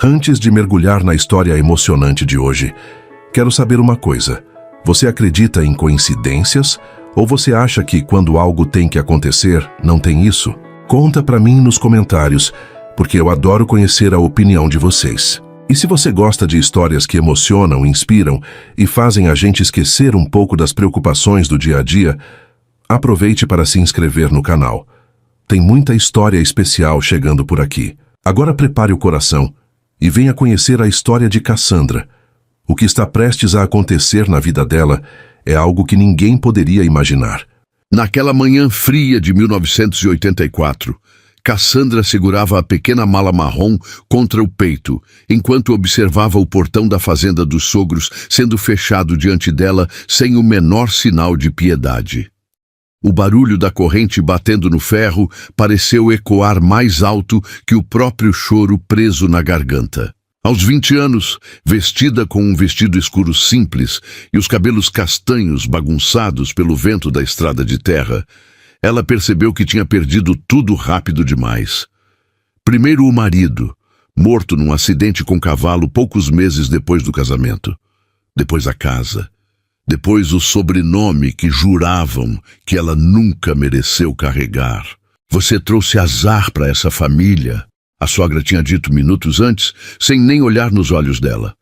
Antes de mergulhar na história emocionante de hoje, quero saber uma coisa. Você acredita em coincidências ou você acha que quando algo tem que acontecer, não tem isso? Conta pra mim nos comentários, porque eu adoro conhecer a opinião de vocês. E se você gosta de histórias que emocionam, inspiram e fazem a gente esquecer um pouco das preocupações do dia a dia, aproveite para se inscrever no canal. Tem muita história especial chegando por aqui. Agora prepare o coração e venha conhecer a história de Cassandra. O que está prestes a acontecer na vida dela é algo que ninguém poderia imaginar. Naquela manhã fria de 1984, Cassandra segurava a pequena mala marrom contra o peito, enquanto observava o portão da fazenda dos sogros sendo fechado diante dela sem o menor sinal de piedade. O barulho da corrente batendo no ferro pareceu ecoar mais alto que o próprio choro preso na garganta. Aos 20 anos, vestida com um vestido escuro simples e os cabelos castanhos bagunçados pelo vento da estrada de terra, ela percebeu que tinha perdido tudo rápido demais. Primeiro o marido, morto num acidente com cavalo poucos meses depois do casamento. Depois a casa. Depois o sobrenome que juravam que ela nunca mereceu carregar. Você trouxe azar para essa família, a sogra tinha dito minutos antes, sem nem olhar nos olhos dela.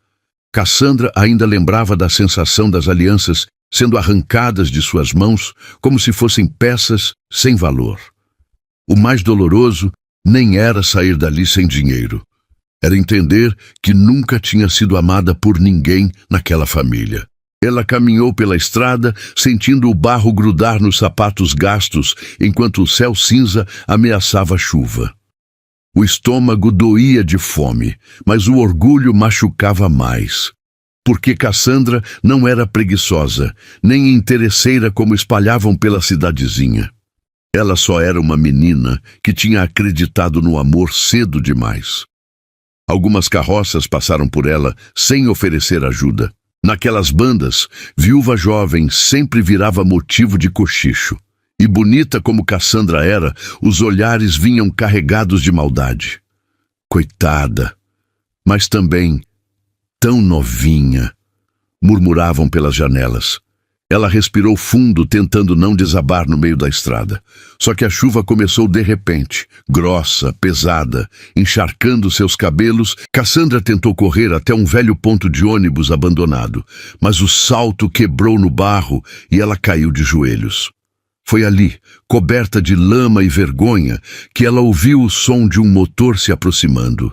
Cassandra ainda lembrava da sensação das alianças sendo arrancadas de suas mãos como se fossem peças sem valor. O mais doloroso nem era sair dali sem dinheiro. Era entender que nunca tinha sido amada por ninguém naquela família. Ela caminhou pela estrada, sentindo o barro grudar nos sapatos gastos, enquanto o céu cinza ameaçava chuva. O estômago doía de fome, mas o orgulho machucava mais. Porque Cassandra não era preguiçosa, nem interesseira como espalhavam pela cidadezinha. Ela só era uma menina que tinha acreditado no amor cedo demais. Algumas carroças passaram por ela sem oferecer ajuda. Naquelas bandas, viúva jovem sempre virava motivo de cochicho. E bonita como Cassandra era, os olhares vinham carregados de maldade. Coitada, mas também tão novinha, murmuravam pelas janelas. Ela respirou fundo, tentando não desabar no meio da estrada. Só que a chuva começou de repente, grossa, pesada, encharcando seus cabelos. Cassandra tentou correr até um velho ponto de ônibus abandonado, mas o salto quebrou no barro e ela caiu de joelhos. Foi ali, coberta de lama e vergonha, que ela ouviu o som de um motor se aproximando.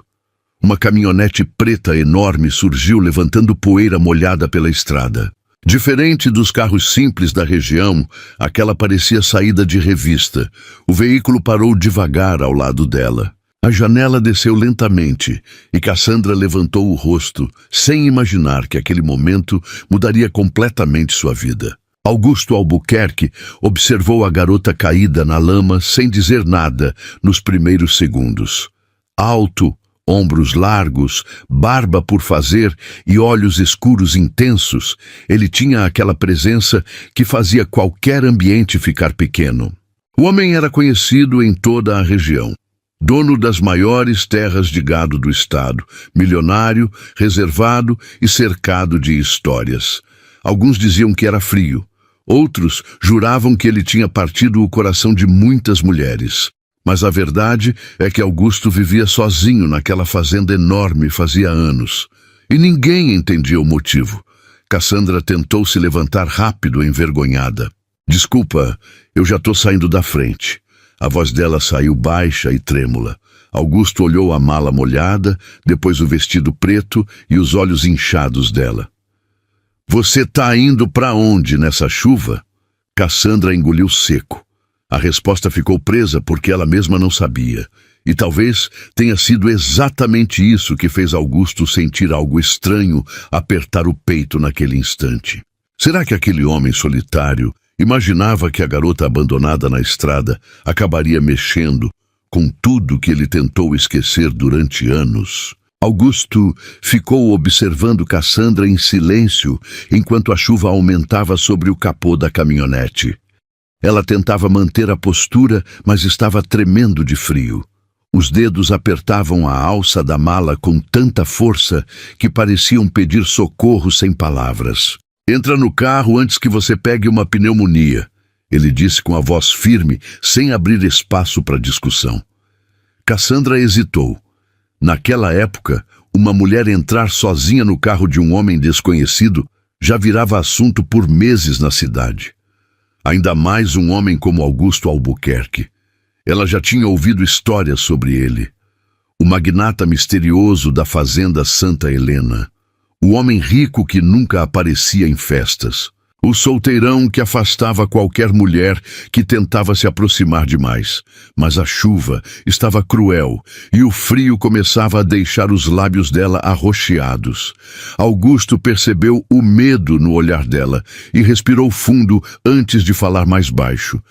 Uma caminhonete preta enorme surgiu levantando poeira molhada pela estrada. Diferente dos carros simples da região, aquela parecia saída de revista. O veículo parou devagar ao lado dela. A janela desceu lentamente e Cassandra levantou o rosto, sem imaginar que aquele momento mudaria completamente sua vida. Augusto Albuquerque observou a garota caída na lama sem dizer nada nos primeiros segundos. Alto, ombros largos, barba por fazer e olhos escuros intensos, ele tinha aquela presença que fazia qualquer ambiente ficar pequeno. O homem era conhecido em toda a região. Dono das maiores terras de gado do estado, milionário, reservado e cercado de histórias. Alguns diziam que era frio. Outros juravam que ele tinha partido o coração de muitas mulheres. Mas a verdade é que Augusto vivia sozinho naquela fazenda enorme fazia anos. E ninguém entendia o motivo. Cassandra tentou se levantar rápido, envergonhada. Desculpa, eu já estou saindo da frente. A voz dela saiu baixa e trêmula. Augusto olhou a mala molhada, depois o vestido preto e os olhos inchados dela. Você está indo para onde nessa chuva? Cassandra engoliu seco. A resposta ficou presa porque ela mesma não sabia. E talvez tenha sido exatamente isso que fez Augusto sentir algo estranho apertar o peito naquele instante. Será que aquele homem solitário imaginava que a garota abandonada na estrada acabaria mexendo com tudo que ele tentou esquecer durante anos? Augusto ficou observando Cassandra em silêncio enquanto a chuva aumentava sobre o capô da caminhonete. Ela tentava manter a postura, mas estava tremendo de frio. Os dedos apertavam a alça da mala com tanta força que pareciam pedir socorro sem palavras. "Entra no carro antes que você pegue uma pneumonia", ele disse com a voz firme, sem abrir espaço para discussão. Cassandra hesitou. Naquela época, uma mulher entrar sozinha no carro de um homem desconhecido já virava assunto por meses na cidade. Ainda mais um homem como Augusto Albuquerque. Ela já tinha ouvido histórias sobre ele. O magnata misterioso da fazenda Santa Helena. O homem rico que nunca aparecia em festas. O solteirão que afastava qualquer mulher que tentava se aproximar demais. Mas a chuva estava cruel e o frio começava a deixar os lábios dela arroxeados. Augusto percebeu o medo no olhar dela e respirou fundo antes de falar mais baixo.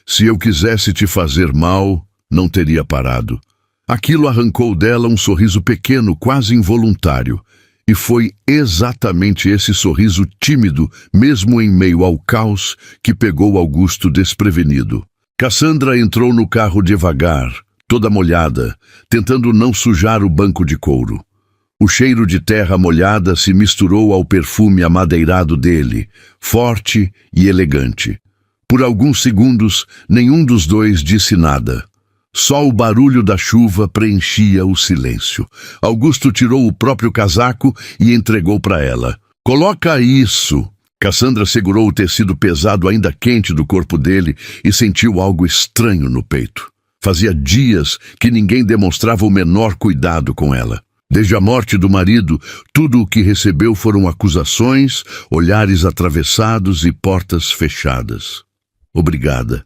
"Se eu quisesse te fazer mal, não teria parado." Aquilo arrancou dela um sorriso pequeno, quase involuntário. E foi exatamente esse sorriso tímido, mesmo em meio ao caos, que pegou Augusto desprevenido. Cassandra entrou no carro devagar, toda molhada, tentando não sujar o banco de couro. O cheiro de terra molhada se misturou ao perfume amadeirado dele, forte e elegante. Por alguns segundos, nenhum dos dois disse nada. Só o barulho da chuva preenchia o silêncio. Augusto tirou o próprio casaco e entregou para ela. "Coloca isso." Cassandra segurou o tecido pesado ainda quente do corpo dele e sentiu algo estranho no peito. Fazia dias que ninguém demonstrava o menor cuidado com ela. Desde a morte do marido, tudo o que recebeu foram acusações, olhares atravessados e portas fechadas. "Obrigada",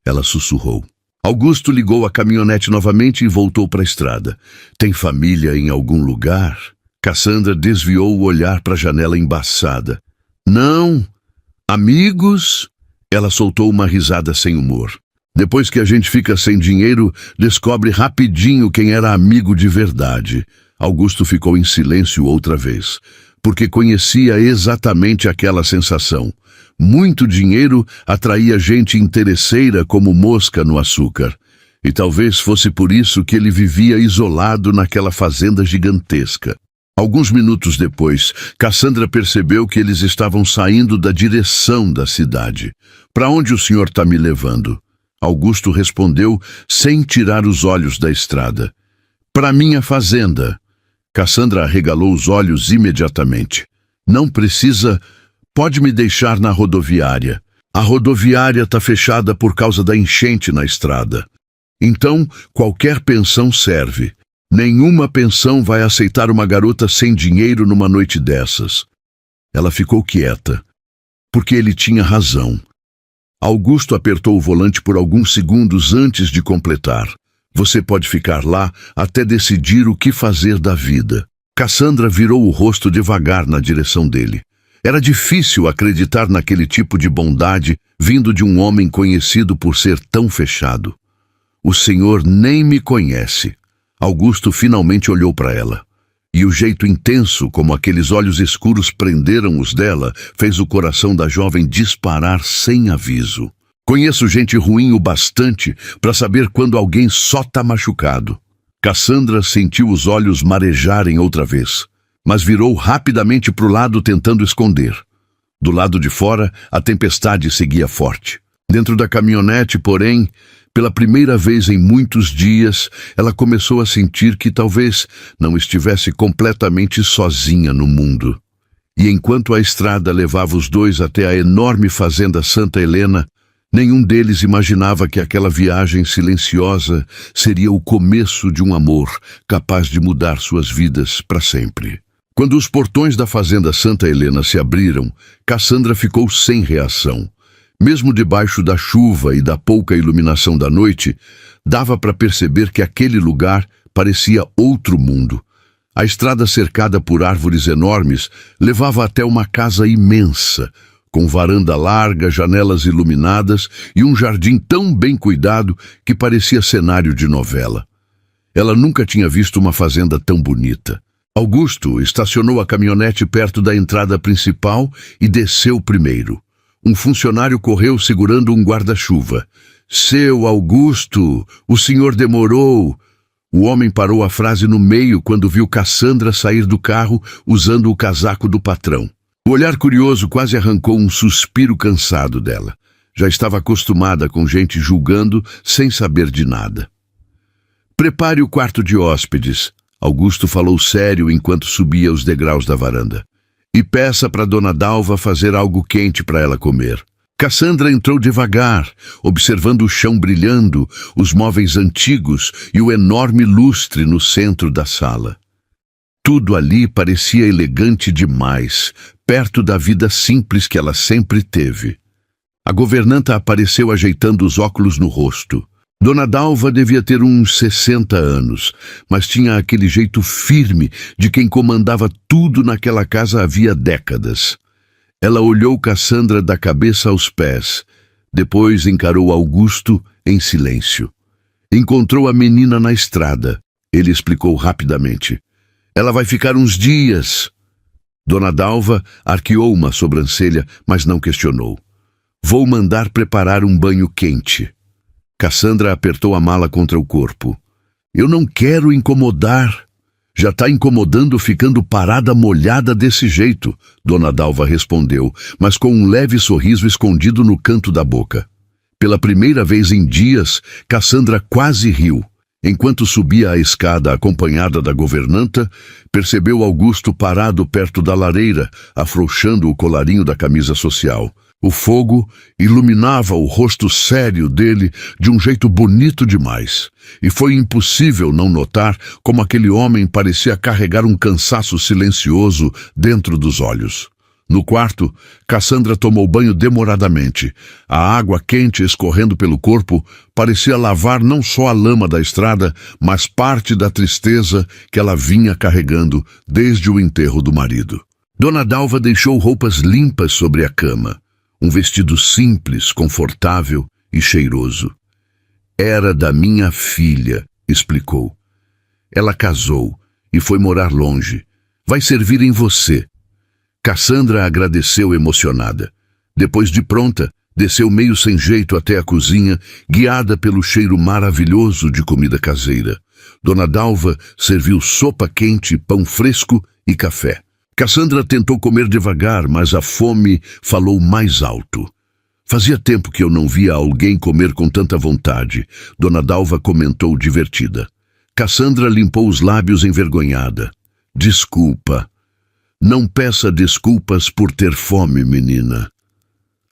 ela sussurrou. Augusto ligou a caminhonete novamente e voltou para a estrada. "Tem família em algum lugar?" Cassandra desviou o olhar para a janela embaçada. "Não. Amigos?" Ela soltou uma risada sem humor. "Depois que a gente fica sem dinheiro, descobre rapidinho quem era amigo de verdade." Augusto ficou em silêncio outra vez, porque conhecia exatamente aquela sensação. Muito dinheiro atraía gente interesseira como mosca no açúcar. E talvez fosse por isso que ele vivia isolado naquela fazenda gigantesca. Alguns minutos depois, Cassandra percebeu que eles estavam saindo da direção da cidade. "Para onde o senhor está me levando?" Augusto respondeu sem tirar os olhos da estrada. "Para minha fazenda." Cassandra arregalou os olhos imediatamente. "Não precisa... Pode me deixar na rodoviária. A rodoviária está fechada por causa da enchente na estrada. Então, qualquer pensão serve. Nenhuma pensão vai aceitar uma garota sem dinheiro numa noite dessas." Ela ficou quieta, porque ele tinha razão. Augusto apertou o volante por alguns segundos antes de completar. "Você pode ficar lá até decidir o que fazer da vida." Cassandra virou o rosto devagar na direção dele. Era difícil acreditar naquele tipo de bondade vindo de um homem conhecido por ser tão fechado. "O senhor nem me conhece." Augusto finalmente olhou para ela. E o jeito intenso como aqueles olhos escuros prenderam os dela fez o coração da jovem disparar sem aviso. "Conheço gente ruim o bastante para saber quando alguém só está machucado." Cassandra sentiu os olhos marejarem outra vez, mas virou rapidamente para o lado tentando esconder. Do lado de fora, a tempestade seguia forte. Dentro da caminhonete, porém, pela primeira vez em muitos dias, ela começou a sentir que talvez não estivesse completamente sozinha no mundo. E enquanto a estrada levava os dois até a enorme fazenda Santa Helena, nenhum deles imaginava que aquela viagem silenciosa seria o começo de um amor capaz de mudar suas vidas para sempre. Quando os portões da fazenda Santa Helena se abriram, Cassandra ficou sem reação. Mesmo debaixo da chuva e da pouca iluminação da noite, dava para perceber que aquele lugar parecia outro mundo. A estrada cercada por árvores enormes levava até uma casa imensa, com varanda larga, janelas iluminadas e um jardim tão bem cuidado que parecia cenário de novela. Ela nunca tinha visto uma fazenda tão bonita. Augusto estacionou a caminhonete perto da entrada principal e desceu primeiro. Um funcionário correu segurando um guarda-chuva. "Seu Augusto, o senhor demorou." O homem parou a frase no meio quando viu Cassandra sair do carro usando o casaco do patrão. O olhar curioso quase arrancou um suspiro cansado dela. Já estava acostumada com gente julgando sem saber de nada. Prepare o quarto de hóspedes, Augusto falou sério enquanto subia os degraus da varanda. E peça para Dona Dalva fazer algo quente para ela comer. Cassandra entrou devagar, observando o chão brilhando, os móveis antigos e o enorme lustre no centro da sala. Tudo ali parecia elegante demais, perto da vida simples que ela sempre teve. A governanta apareceu ajeitando os óculos no rosto. Dona Dalva devia ter uns 60 anos, mas tinha aquele jeito firme de quem comandava tudo naquela casa havia décadas. Ela olhou Cassandra da cabeça aos pés, depois encarou Augusto em silêncio. Encontrou a menina na estrada. Ele explicou rapidamente. Ela vai ficar uns dias. Dona Dalva arqueou uma sobrancelha, mas não questionou. Vou mandar preparar um banho quente. Cassandra apertou a mala contra o corpo. Eu não quero incomodar. Já está incomodando ficando parada molhada desse jeito, Dona Dalva respondeu, mas com um leve sorriso escondido no canto da boca. Pela primeira vez em dias, Cassandra quase riu. Enquanto subia a escada acompanhada da governanta, percebeu Augusto parado perto da lareira, afrouxando o colarinho da camisa social. O fogo iluminava o rosto sério dele de um jeito bonito demais, e foi impossível não notar como aquele homem parecia carregar um cansaço silencioso dentro dos olhos. No quarto, Cassandra tomou banho demoradamente. A água quente escorrendo pelo corpo parecia lavar não só a lama da estrada, mas parte da tristeza que ela vinha carregando desde o enterro do marido. Dona Dalva deixou roupas limpas sobre a cama. Um vestido simples, confortável e cheiroso. Era da minha filha, explicou. Ela casou e foi morar longe. Vai servir em você. Cassandra agradeceu emocionada. Depois de pronta, desceu meio sem jeito até a cozinha, guiada pelo cheiro maravilhoso de comida caseira. Dona Dalva serviu sopa quente, pão fresco e café. Cassandra tentou comer devagar, mas a fome falou mais alto. Fazia tempo que eu não via alguém comer com tanta vontade, Dona Dalva comentou divertida. Cassandra limpou os lábios envergonhada. Desculpa. Não peça desculpas por ter fome, menina.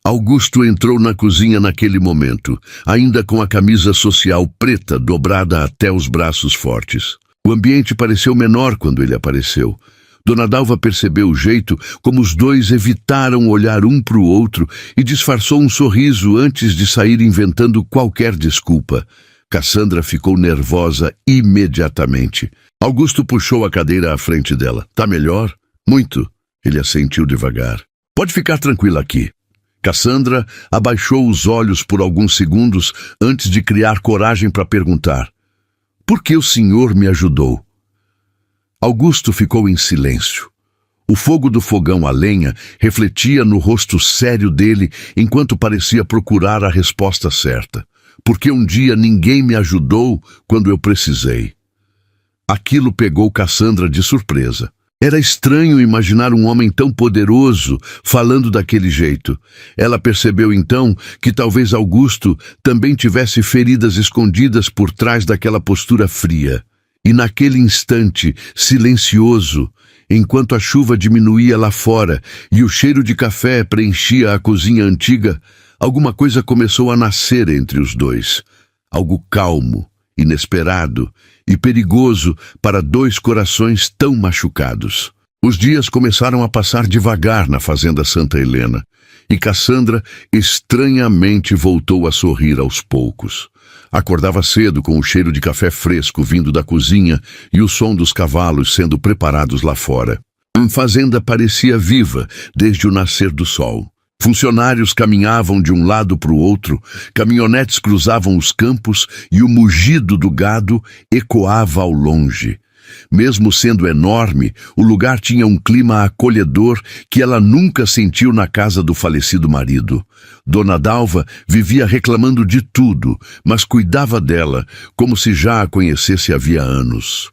Augusto entrou na cozinha naquele momento, ainda com a camisa social preta dobrada até os braços fortes. O ambiente pareceu menor quando ele apareceu. Dona Dalva percebeu o jeito como os dois evitaram olhar um para o outro e disfarçou um sorriso antes de sair inventando qualquer desculpa. Cassandra ficou nervosa imediatamente. Augusto puxou a cadeira à frente dela. Tá melhor? Muito. Ele assentiu devagar. Pode ficar tranquila aqui. Cassandra abaixou os olhos por alguns segundos antes de criar coragem para perguntar. Por que o senhor me ajudou? Augusto ficou em silêncio. O fogo do fogão a lenha refletia no rosto sério dele enquanto parecia procurar a resposta certa. Porque um dia ninguém me ajudou quando eu precisei. Aquilo pegou Cassandra de surpresa. Era estranho imaginar um homem tão poderoso falando daquele jeito. Ela percebeu então que talvez Augusto também tivesse feridas escondidas por trás daquela postura fria. E naquele instante, silencioso, enquanto a chuva diminuía lá fora e o cheiro de café preenchia a cozinha antiga, alguma coisa começou a nascer entre os dois. Algo calmo, inesperado e perigoso para dois corações tão machucados. Os dias começaram a passar devagar na fazenda Santa Helena, e Cassandra estranhamente voltou a sorrir aos poucos. Acordava cedo com o cheiro de café fresco vindo da cozinha e o som dos cavalos sendo preparados lá fora. A fazenda parecia viva desde o nascer do sol. Funcionários caminhavam de um lado para o outro, caminhonetes cruzavam os campos e o mugido do gado ecoava ao longe. Mesmo sendo enorme, o lugar tinha um clima acolhedor que ela nunca sentiu na casa do falecido marido. Dona Dalva vivia reclamando de tudo, mas cuidava dela como se já a conhecesse havia anos.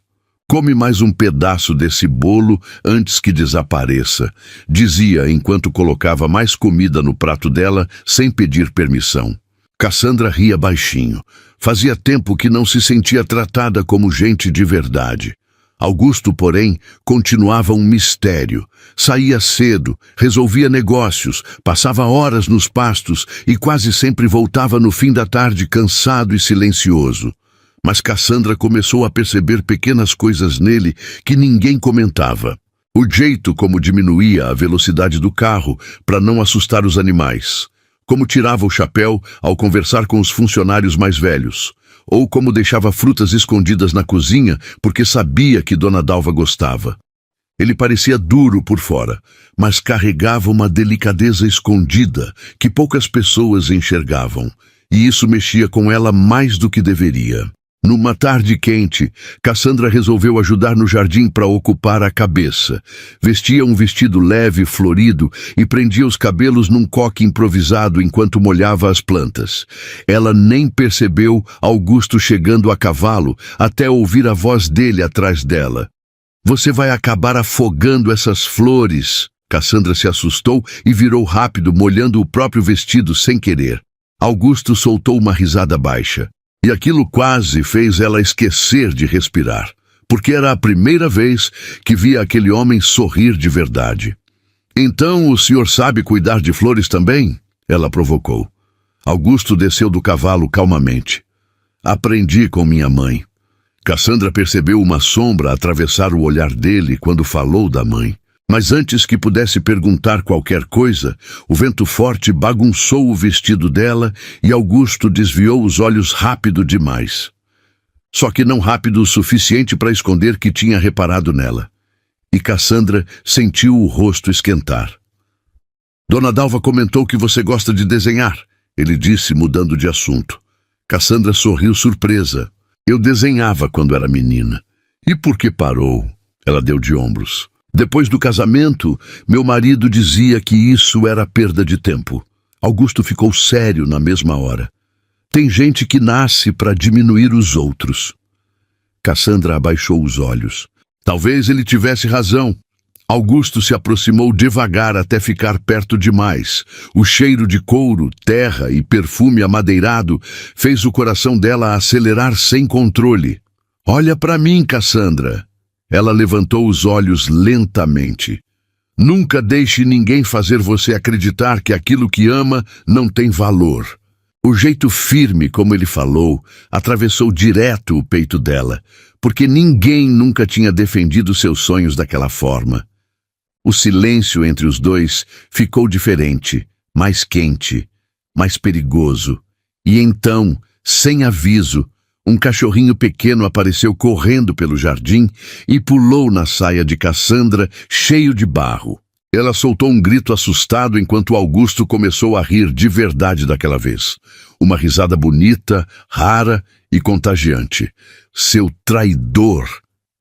"Come mais um pedaço desse bolo antes que desapareça", dizia enquanto colocava mais comida no prato dela sem pedir permissão. Cassandra ria baixinho. Fazia tempo que não se sentia tratada como gente de verdade. Augusto, porém, continuava um mistério. Saía cedo, resolvia negócios, passava horas nos pastos e quase sempre voltava no fim da tarde cansado e silencioso. Mas Cassandra começou a perceber pequenas coisas nele que ninguém comentava. O jeito como diminuía a velocidade do carro para não assustar os animais, como tirava o chapéu ao conversar com os funcionários mais velhos, ou como deixava frutas escondidas na cozinha porque sabia que Dona Dalva gostava. Ele parecia duro por fora, mas carregava uma delicadeza escondida que poucas pessoas enxergavam, e isso mexia com ela mais do que deveria. Numa tarde quente, Cassandra resolveu ajudar no jardim para ocupar a cabeça. Vestia um vestido leve, florido, e prendia os cabelos num coque improvisado enquanto molhava as plantas. Ela nem percebeu Augusto chegando a cavalo até ouvir a voz dele atrás dela. "Você vai acabar afogando essas flores." Cassandra se assustou e virou rápido, molhando o próprio vestido sem querer. Augusto soltou uma risada baixa. E aquilo quase fez ela esquecer de respirar, porque era a primeira vez que via aquele homem sorrir de verdade. "Então o senhor sabe cuidar de flores também?" ela provocou. Augusto desceu do cavalo calmamente. "Aprendi com minha mãe." Cassandra percebeu uma sombra atravessar o olhar dele quando falou da mãe. Mas antes que pudesse perguntar qualquer coisa, o vento forte bagunçou o vestido dela e Augusto desviou os olhos rápido demais. Só que não rápido o suficiente para esconder que tinha reparado nela. E Cassandra sentiu o rosto esquentar. "Dona Dalva comentou que você gosta de desenhar", ele disse, mudando de assunto. Cassandra sorriu surpresa. "Eu desenhava quando era menina." "E por que parou?" Ela deu de ombros. "Depois do casamento, meu marido dizia que isso era perda de tempo." Augusto ficou sério na mesma hora. "Tem gente que nasce para diminuir os outros." Cassandra abaixou os olhos. Talvez ele tivesse razão. Augusto se aproximou devagar até ficar perto demais. O cheiro de couro, terra e perfume amadeirado fez o coração dela acelerar sem controle. "Olha para mim, Cassandra." Ela levantou os olhos lentamente. "Nunca deixe ninguém fazer você acreditar que aquilo que ama não tem valor." O jeito firme como ele falou atravessou direto o peito dela, porque ninguém nunca tinha defendido seus sonhos daquela forma. O silêncio entre os dois ficou diferente, mais quente, mais perigoso. E então, sem aviso, um cachorrinho pequeno apareceu correndo pelo jardim e pulou na saia de Cassandra, cheio de barro. Ela soltou um grito assustado enquanto Augusto começou a rir de verdade daquela vez. Uma risada bonita, rara e contagiante. "Seu traidor",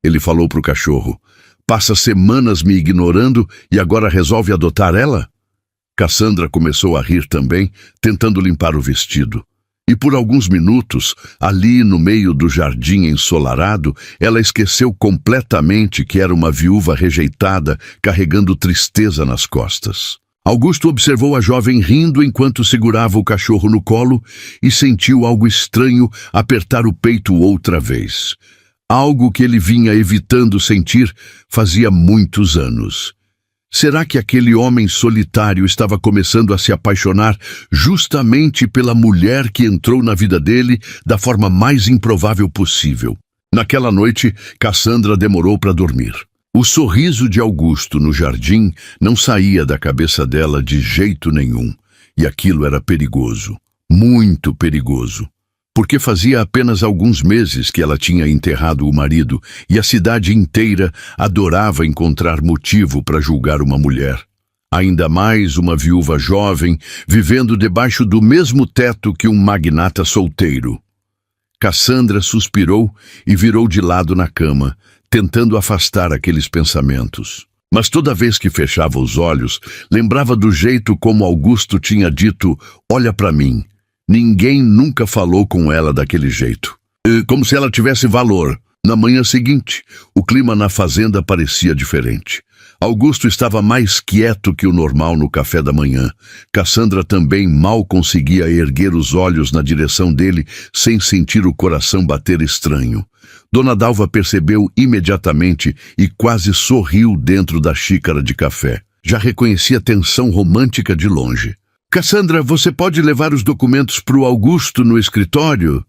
ele falou para o cachorro. "Passa semanas me ignorando e agora resolve adotar ela?" Cassandra começou a rir também, tentando limpar o vestido. E por alguns minutos, ali no meio do jardim ensolarado, ela esqueceu completamente que era uma viúva rejeitada, carregando tristeza nas costas. Augusto observou a jovem rindo enquanto segurava o cachorro no colo e sentiu algo estranho apertar o peito outra vez. Algo que ele vinha evitando sentir fazia muitos anos. Será que aquele homem solitário estava começando a se apaixonar justamente pela mulher que entrou na vida dele da forma mais improvável possível? Naquela noite, Cassandra demorou para dormir. O sorriso de Augusto no jardim não saía da cabeça dela de jeito nenhum, e aquilo era perigoso, muito perigoso. Porque fazia apenas alguns meses que ela tinha enterrado o marido e a cidade inteira adorava encontrar motivo para julgar uma mulher. Ainda mais uma viúva jovem vivendo debaixo do mesmo teto que um magnata solteiro. Cassandra suspirou e virou de lado na cama, tentando afastar aqueles pensamentos. Mas toda vez que fechava os olhos, lembrava do jeito como Augusto tinha dito: olha para mim. Ninguém nunca falou com ela daquele jeito. Como se ela tivesse valor. Na manhã seguinte, o clima na fazenda parecia diferente. Augusto estava mais quieto que o normal no café da manhã. Cassandra também mal conseguia erguer os olhos na direção dele sem sentir o coração bater estranho. Dona Dalva percebeu imediatamente e quase sorriu dentro da xícara de café. Já reconhecia a tensão romântica de longe. «Cassandra, você pode levar os documentos para o Augusto no escritório?»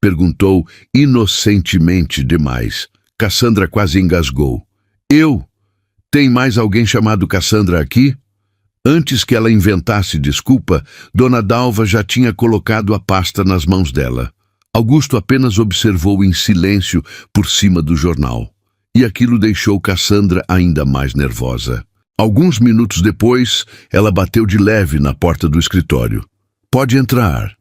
Perguntou inocentemente demais. Cassandra quase engasgou. «Eu? Tem mais alguém chamado Cassandra aqui?» Antes que ela inventasse desculpa, Dona Dalva já tinha colocado a pasta nas mãos dela. Augusto apenas observou em silêncio por cima do jornal. E aquilo deixou Cassandra ainda mais nervosa. Alguns minutos depois, ela bateu de leve na porta do escritório. «Pode entrar».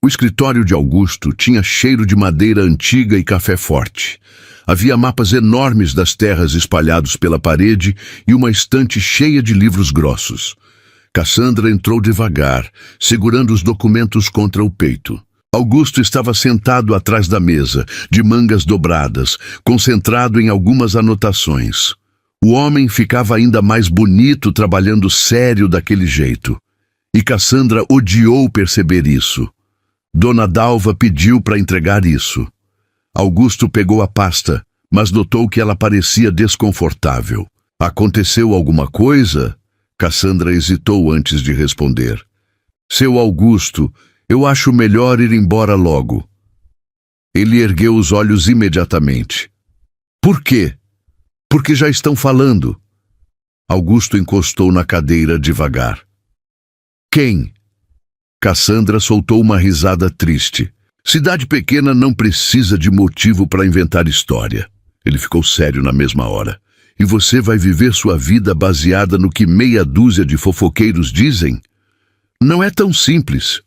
O escritório de Augusto tinha cheiro de madeira antiga e café forte. Havia mapas enormes das terras espalhados pela parede e uma estante cheia de livros grossos. Cassandra entrou devagar, segurando os documentos contra o peito. Augusto estava sentado atrás da mesa, de mangas dobradas, concentrado em algumas anotações. O homem ficava ainda mais bonito trabalhando sério daquele jeito. E Cassandra odiou perceber isso. Dona Dalva pediu para entregar isso. Augusto pegou a pasta, mas notou que ela parecia desconfortável. «Aconteceu alguma coisa?» Cassandra hesitou antes de responder. «Seu Augusto, eu acho melhor ir embora logo». Ele ergueu os olhos imediatamente. «Por quê?» «Porque já estão falando». Augusto encostou na cadeira devagar. «Quem?» Cassandra soltou uma risada triste. Cidade pequena não precisa de motivo para inventar história. Ele ficou sério na mesma hora. E você vai viver sua vida baseada no que meia dúzia de fofoqueiros dizem? Não é tão simples.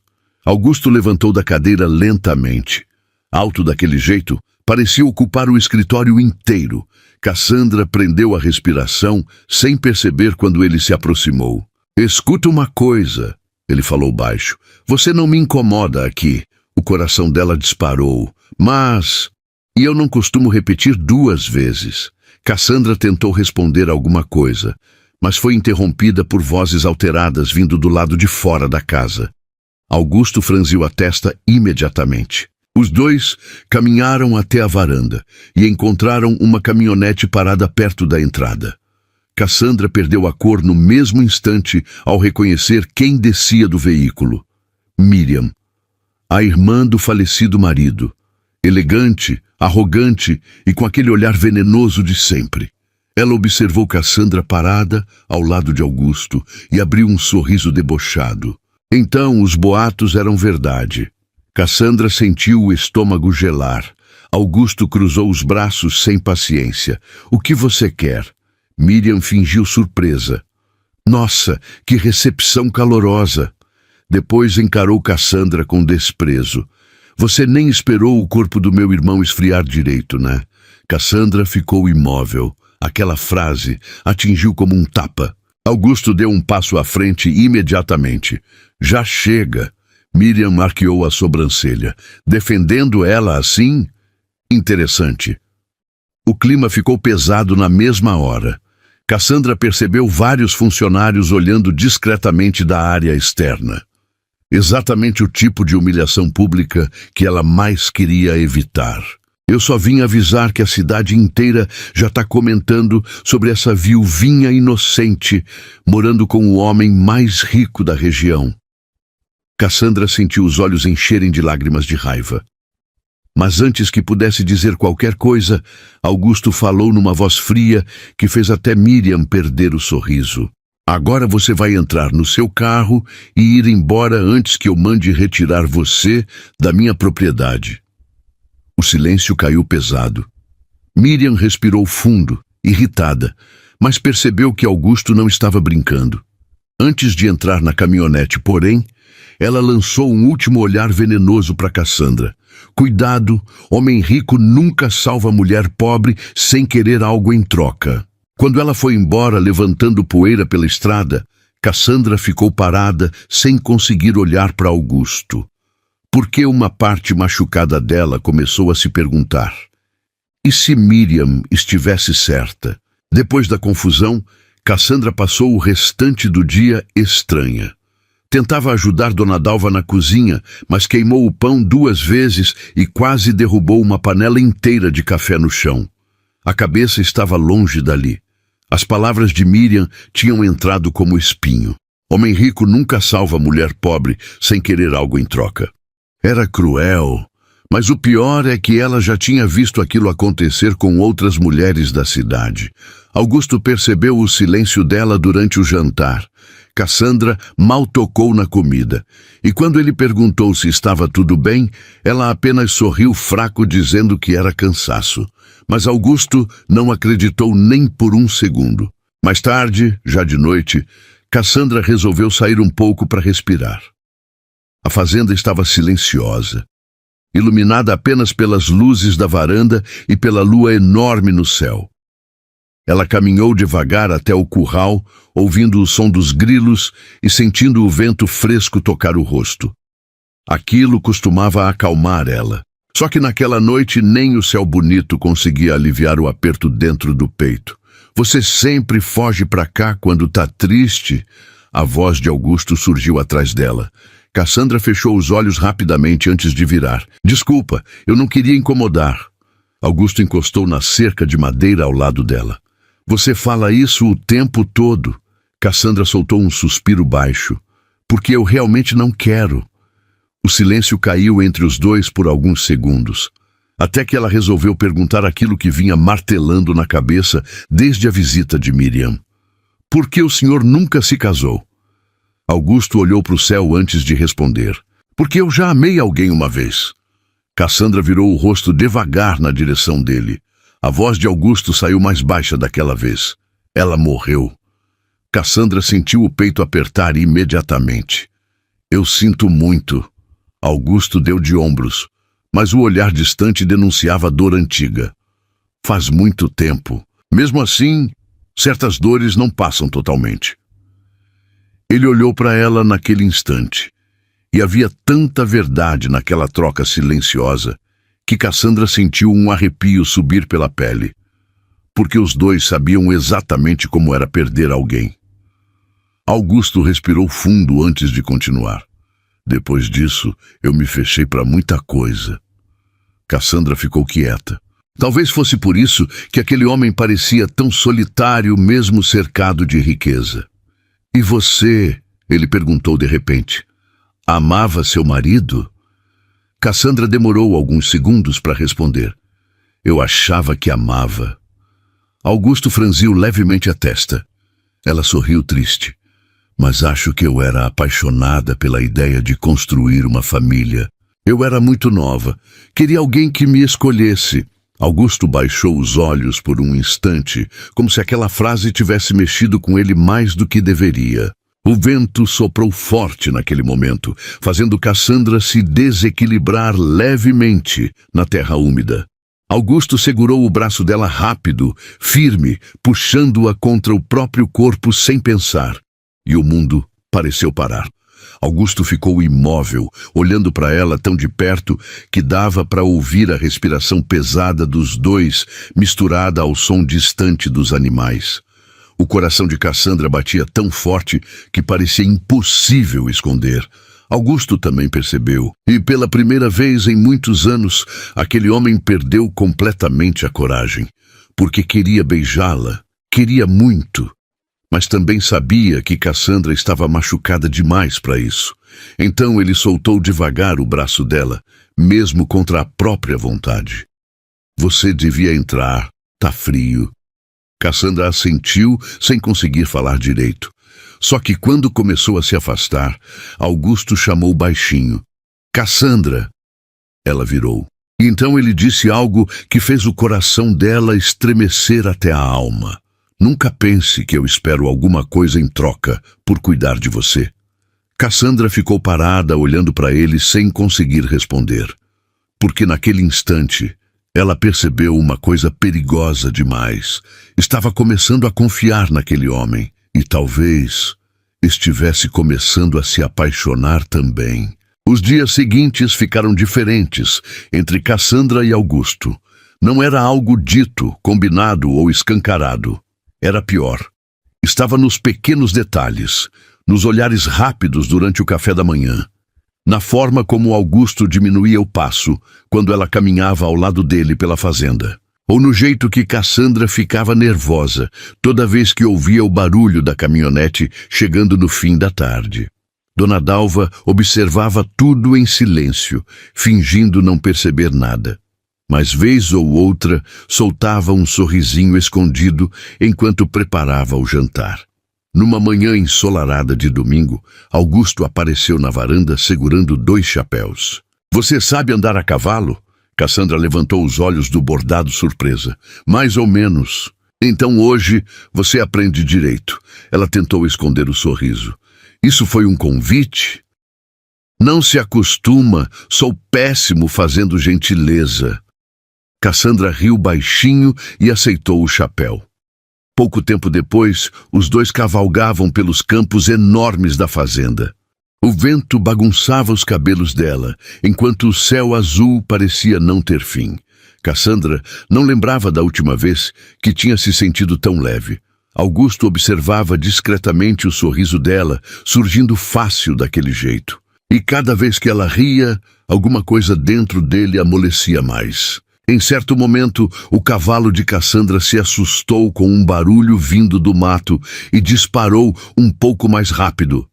Augusto levantou da cadeira lentamente. Alto daquele jeito, parecia ocupar o escritório inteiro. Cassandra prendeu a respiração sem perceber quando ele se aproximou. Escuta uma coisa. Ele falou baixo. Você não me incomoda aqui. O coração dela disparou. Mas... E eu não costumo repetir 2 vezes. Cassandra tentou responder alguma coisa, mas foi interrompida por vozes alteradas vindo do lado de fora da casa. Augusto franziu a testa imediatamente. Os dois caminharam até a varanda e encontraram uma caminhonete parada perto da entrada. Cassandra perdeu a cor no mesmo instante ao reconhecer quem descia do veículo. Miriam, a irmã do falecido marido, elegante, arrogante e com aquele olhar venenoso de sempre. Ela observou Cassandra parada ao lado de Augusto e abriu um sorriso debochado. Então os boatos eram verdade. Cassandra sentiu o estômago gelar. Augusto cruzou os braços sem paciência. O que você quer? Miriam fingiu surpresa. Nossa, que recepção calorosa! Depois encarou Cassandra com desprezo. Você nem esperou o corpo do meu irmão esfriar direito, né? Cassandra ficou imóvel. Aquela frase atingiu como um tapa. Augusto deu um passo à frente imediatamente. Já chega! Miriam arqueou a sobrancelha. Defendendo ela assim? Interessante. O clima ficou pesado na mesma hora. Cassandra percebeu vários funcionários olhando discretamente da área externa. Exatamente o tipo de humilhação pública que ela mais queria evitar. Eu só vim avisar que a cidade inteira já está comentando sobre essa viuvinha inocente morando com o homem mais rico da região. Cassandra sentiu os olhos encherem de lágrimas de raiva. Mas antes que pudesse dizer qualquer coisa, Augusto falou numa voz fria que fez até Miriam perder o sorriso. Agora você vai entrar no seu carro e ir embora antes que eu mande retirar você da minha propriedade. O silêncio caiu pesado. Miriam respirou fundo, irritada, mas percebeu que Augusto não estava brincando. Antes de entrar na caminhonete, porém, ela lançou um último olhar venenoso para Cassandra. Cuidado, homem rico nunca salva mulher pobre sem querer algo em troca. Quando ela foi embora, levantando poeira pela estrada, Cassandra ficou parada, sem conseguir olhar para Augusto. Porque uma parte machucada dela começou a se perguntar: e se Miriam estivesse certa? Depois da confusão, Cassandra passou o restante do dia estranha. Tentava ajudar Dona Dalva na cozinha, mas queimou o pão 2 vezes e quase derrubou uma panela inteira de café no chão. A cabeça estava longe dali. As palavras de Miriam tinham entrado como espinho. Homem rico nunca salva mulher pobre sem querer algo em troca. Era cruel, mas o pior é que ela já tinha visto aquilo acontecer com outras mulheres da cidade. Augusto percebeu o silêncio dela durante o jantar. Cassandra mal tocou na comida, e quando ele perguntou se estava tudo bem, ela apenas sorriu fraco dizendo que era cansaço. Mas Augusto não acreditou nem por um segundo. Mais tarde, já de noite, Cassandra resolveu sair um pouco para respirar. A fazenda estava silenciosa, iluminada apenas pelas luzes da varanda e pela lua enorme no céu. Ela caminhou devagar até o curral, ouvindo o som dos grilos e sentindo o vento fresco tocar o rosto. Aquilo costumava acalmar ela. Só que naquela noite nem o céu bonito conseguia aliviar o aperto dentro do peito. Você sempre foge para cá quando tá triste? A voz de Augusto surgiu atrás dela. Cassandra fechou os olhos rapidamente antes de virar. Desculpa, eu não queria incomodar. Augusto encostou na cerca de madeira ao lado dela. Você fala isso o tempo todo. Cassandra soltou um suspiro baixo. Porque eu realmente não quero. O silêncio caiu entre os dois por alguns segundos, até que ela resolveu perguntar aquilo que vinha martelando na cabeça desde a visita de Miriam. Por que o senhor nunca se casou? Augusto olhou para o céu antes de responder. Porque eu já amei alguém uma vez. Cassandra virou o rosto devagar na direção dele. A voz de Augusto saiu mais baixa daquela vez. Ela morreu. Cassandra sentiu o peito apertar imediatamente. Eu sinto muito. Augusto deu de ombros, mas o olhar distante denunciava a dor antiga. Faz muito tempo. Mesmo assim, certas dores não passam totalmente. Ele olhou para ela naquele instante, e havia tanta verdade naquela troca silenciosa que Cassandra sentiu um arrepio subir pela pele, porque os dois sabiam exatamente como era perder alguém. Augusto respirou fundo antes de continuar. Depois disso, eu me fechei para muita coisa. Cassandra ficou quieta. Talvez fosse por isso que aquele homem parecia tão solitário, mesmo cercado de riqueza. E você, ele perguntou de repente, amava seu marido? Cassandra demorou alguns segundos para responder. Eu achava que amava. Augusto franziu levemente a testa. Ela sorriu triste. Mas acho que eu era apaixonada pela ideia de construir uma família. Eu era muito nova. Queria alguém que me escolhesse. Augusto baixou os olhos por um instante, como se aquela frase tivesse mexido com ele mais do que deveria. O vento soprou forte naquele momento, fazendo Cassandra se desequilibrar levemente na terra úmida. Augusto segurou o braço dela rápido, firme, puxando-a contra o próprio corpo sem pensar. E o mundo pareceu parar. Augusto ficou imóvel, olhando para ela tão de perto que dava para ouvir a respiração pesada dos dois, misturada ao som distante dos animais. O coração de Cassandra batia tão forte que parecia impossível esconder. Augusto também percebeu, e pela primeira vez em muitos anos, aquele homem perdeu completamente a coragem, porque queria beijá-la, queria muito. Mas também sabia que Cassandra estava machucada demais para isso. Então ele soltou devagar o braço dela, mesmo contra a própria vontade. Você devia entrar, tá frio. Cassandra assentiu sem conseguir falar direito. Só que quando começou a se afastar, Augusto chamou baixinho. Cassandra! Ela virou. E então ele disse algo que fez o coração dela estremecer até a alma. Nunca pense que eu espero alguma coisa em troca por cuidar de você. Cassandra ficou parada olhando para ele sem conseguir responder, porque naquele instante ela percebeu uma coisa perigosa demais. Estava começando a confiar naquele homem e talvez estivesse começando a se apaixonar também. Os dias seguintes ficaram diferentes entre Cassandra e Augusto. Não era algo dito, combinado ou escancarado. Era pior. Estava nos pequenos detalhes, nos olhares rápidos durante o café da manhã, na forma como Augusto diminuía o passo quando ela caminhava ao lado dele pela fazenda, ou no jeito que Cassandra ficava nervosa toda vez que ouvia o barulho da caminhonete chegando no fim da tarde. Dona Dalva observava tudo em silêncio, fingindo não perceber nada. Mas vez ou outra soltava um sorrisinho escondido enquanto preparava o jantar. Numa manhã ensolarada de domingo, Augusto apareceu na varanda segurando 2 chapéus. "Você sabe andar a cavalo?" Cassandra levantou os olhos do bordado surpresa. "Mais ou menos." "Então hoje você aprende direito." Ela tentou esconder o sorriso. "Isso foi um convite?" "Não se acostuma, sou péssimo fazendo gentileza." Cassandra riu baixinho e aceitou o chapéu. Pouco tempo depois, os 2 cavalgavam pelos campos enormes da fazenda. O vento bagunçava os cabelos dela, enquanto o céu azul parecia não ter fim. Cassandra não lembrava da última vez que tinha se sentido tão leve. Augusto observava discretamente o sorriso dela, surgindo fácil daquele jeito. E cada vez que ela ria, alguma coisa dentro dele amolecia mais. Em certo momento, o cavalo de Cassandra se assustou com um barulho vindo do mato e disparou um pouco mais rápido.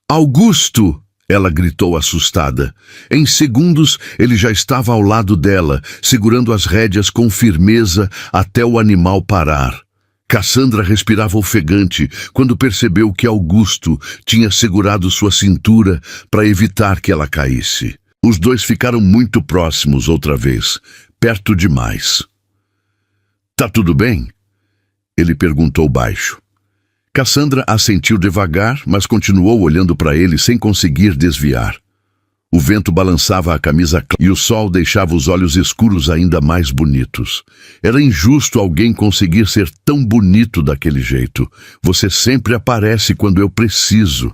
"Augusto!" ela gritou assustada. Em segundos, ele já estava ao lado dela, segurando as rédeas com firmeza até o animal parar. Cassandra respirava ofegante quando percebeu que Augusto tinha segurado sua cintura para evitar que ela caísse. Os 2 ficaram muito próximos outra vez, perto demais. "Tá tudo bem?" ele perguntou baixo. Cassandra assentiu devagar, mas continuou olhando para ele sem conseguir desviar. O vento balançava a camisa clara e o sol deixava os olhos escuros ainda mais bonitos. Era injusto alguém conseguir ser tão bonito daquele jeito. "Você sempre aparece quando eu preciso."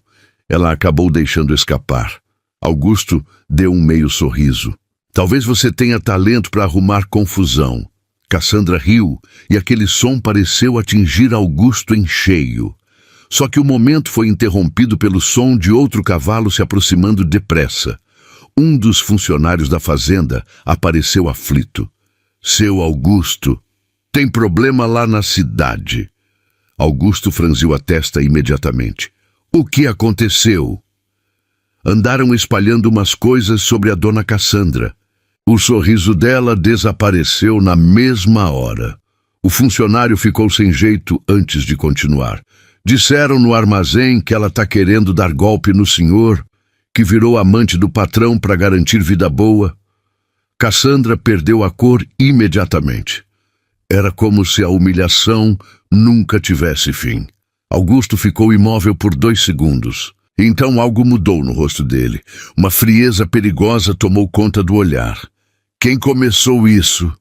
Ela acabou deixando escapar. Augusto deu um meio sorriso. "Talvez você tenha talento para arrumar confusão." Cassandra riu e aquele som pareceu atingir Augusto em cheio. Só que o momento foi interrompido pelo som de outro cavalo se aproximando depressa. Um dos funcionários da fazenda apareceu aflito. "Seu Augusto, tem problema lá na cidade." Augusto franziu a testa imediatamente. "O que aconteceu?" "Andaram espalhando umas coisas sobre a dona Cassandra." O sorriso dela desapareceu na mesma hora. O funcionário ficou sem jeito antes de continuar. "Disseram no armazém que ela está querendo dar golpe no senhor, que virou amante do patrão para garantir vida boa." Cassandra perdeu a cor imediatamente. Era como se a humilhação nunca tivesse fim. Augusto ficou imóvel por 2 segundos. Então algo mudou no rosto dele. Uma frieza perigosa tomou conta do olhar. "Quem começou isso?"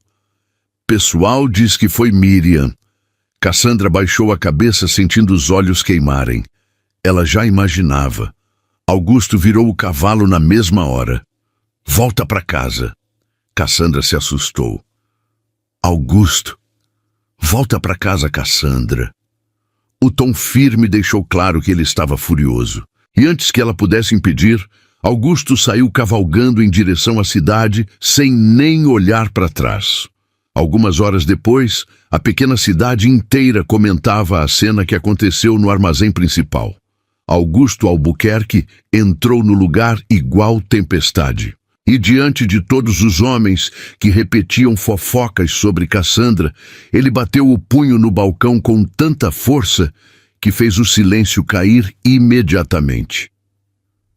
"Pessoal diz que foi Miriam." Cassandra baixou a cabeça sentindo os olhos queimarem. Ela já imaginava. Augusto virou o cavalo na mesma hora. "Volta para casa." Cassandra se assustou. "Augusto, volta para casa, Cassandra." O tom firme deixou claro que ele estava furioso. E antes que ela pudesse impedir, Augusto saiu cavalgando em direção à cidade sem nem olhar para trás. Algumas horas depois, a pequena cidade inteira comentava a cena que aconteceu no armazém principal. Augusto Albuquerque entrou no lugar igual tempestade. E diante de todos os homens que repetiam fofocas sobre Cassandra, ele bateu o punho no balcão com tanta força que fez o silêncio cair imediatamente.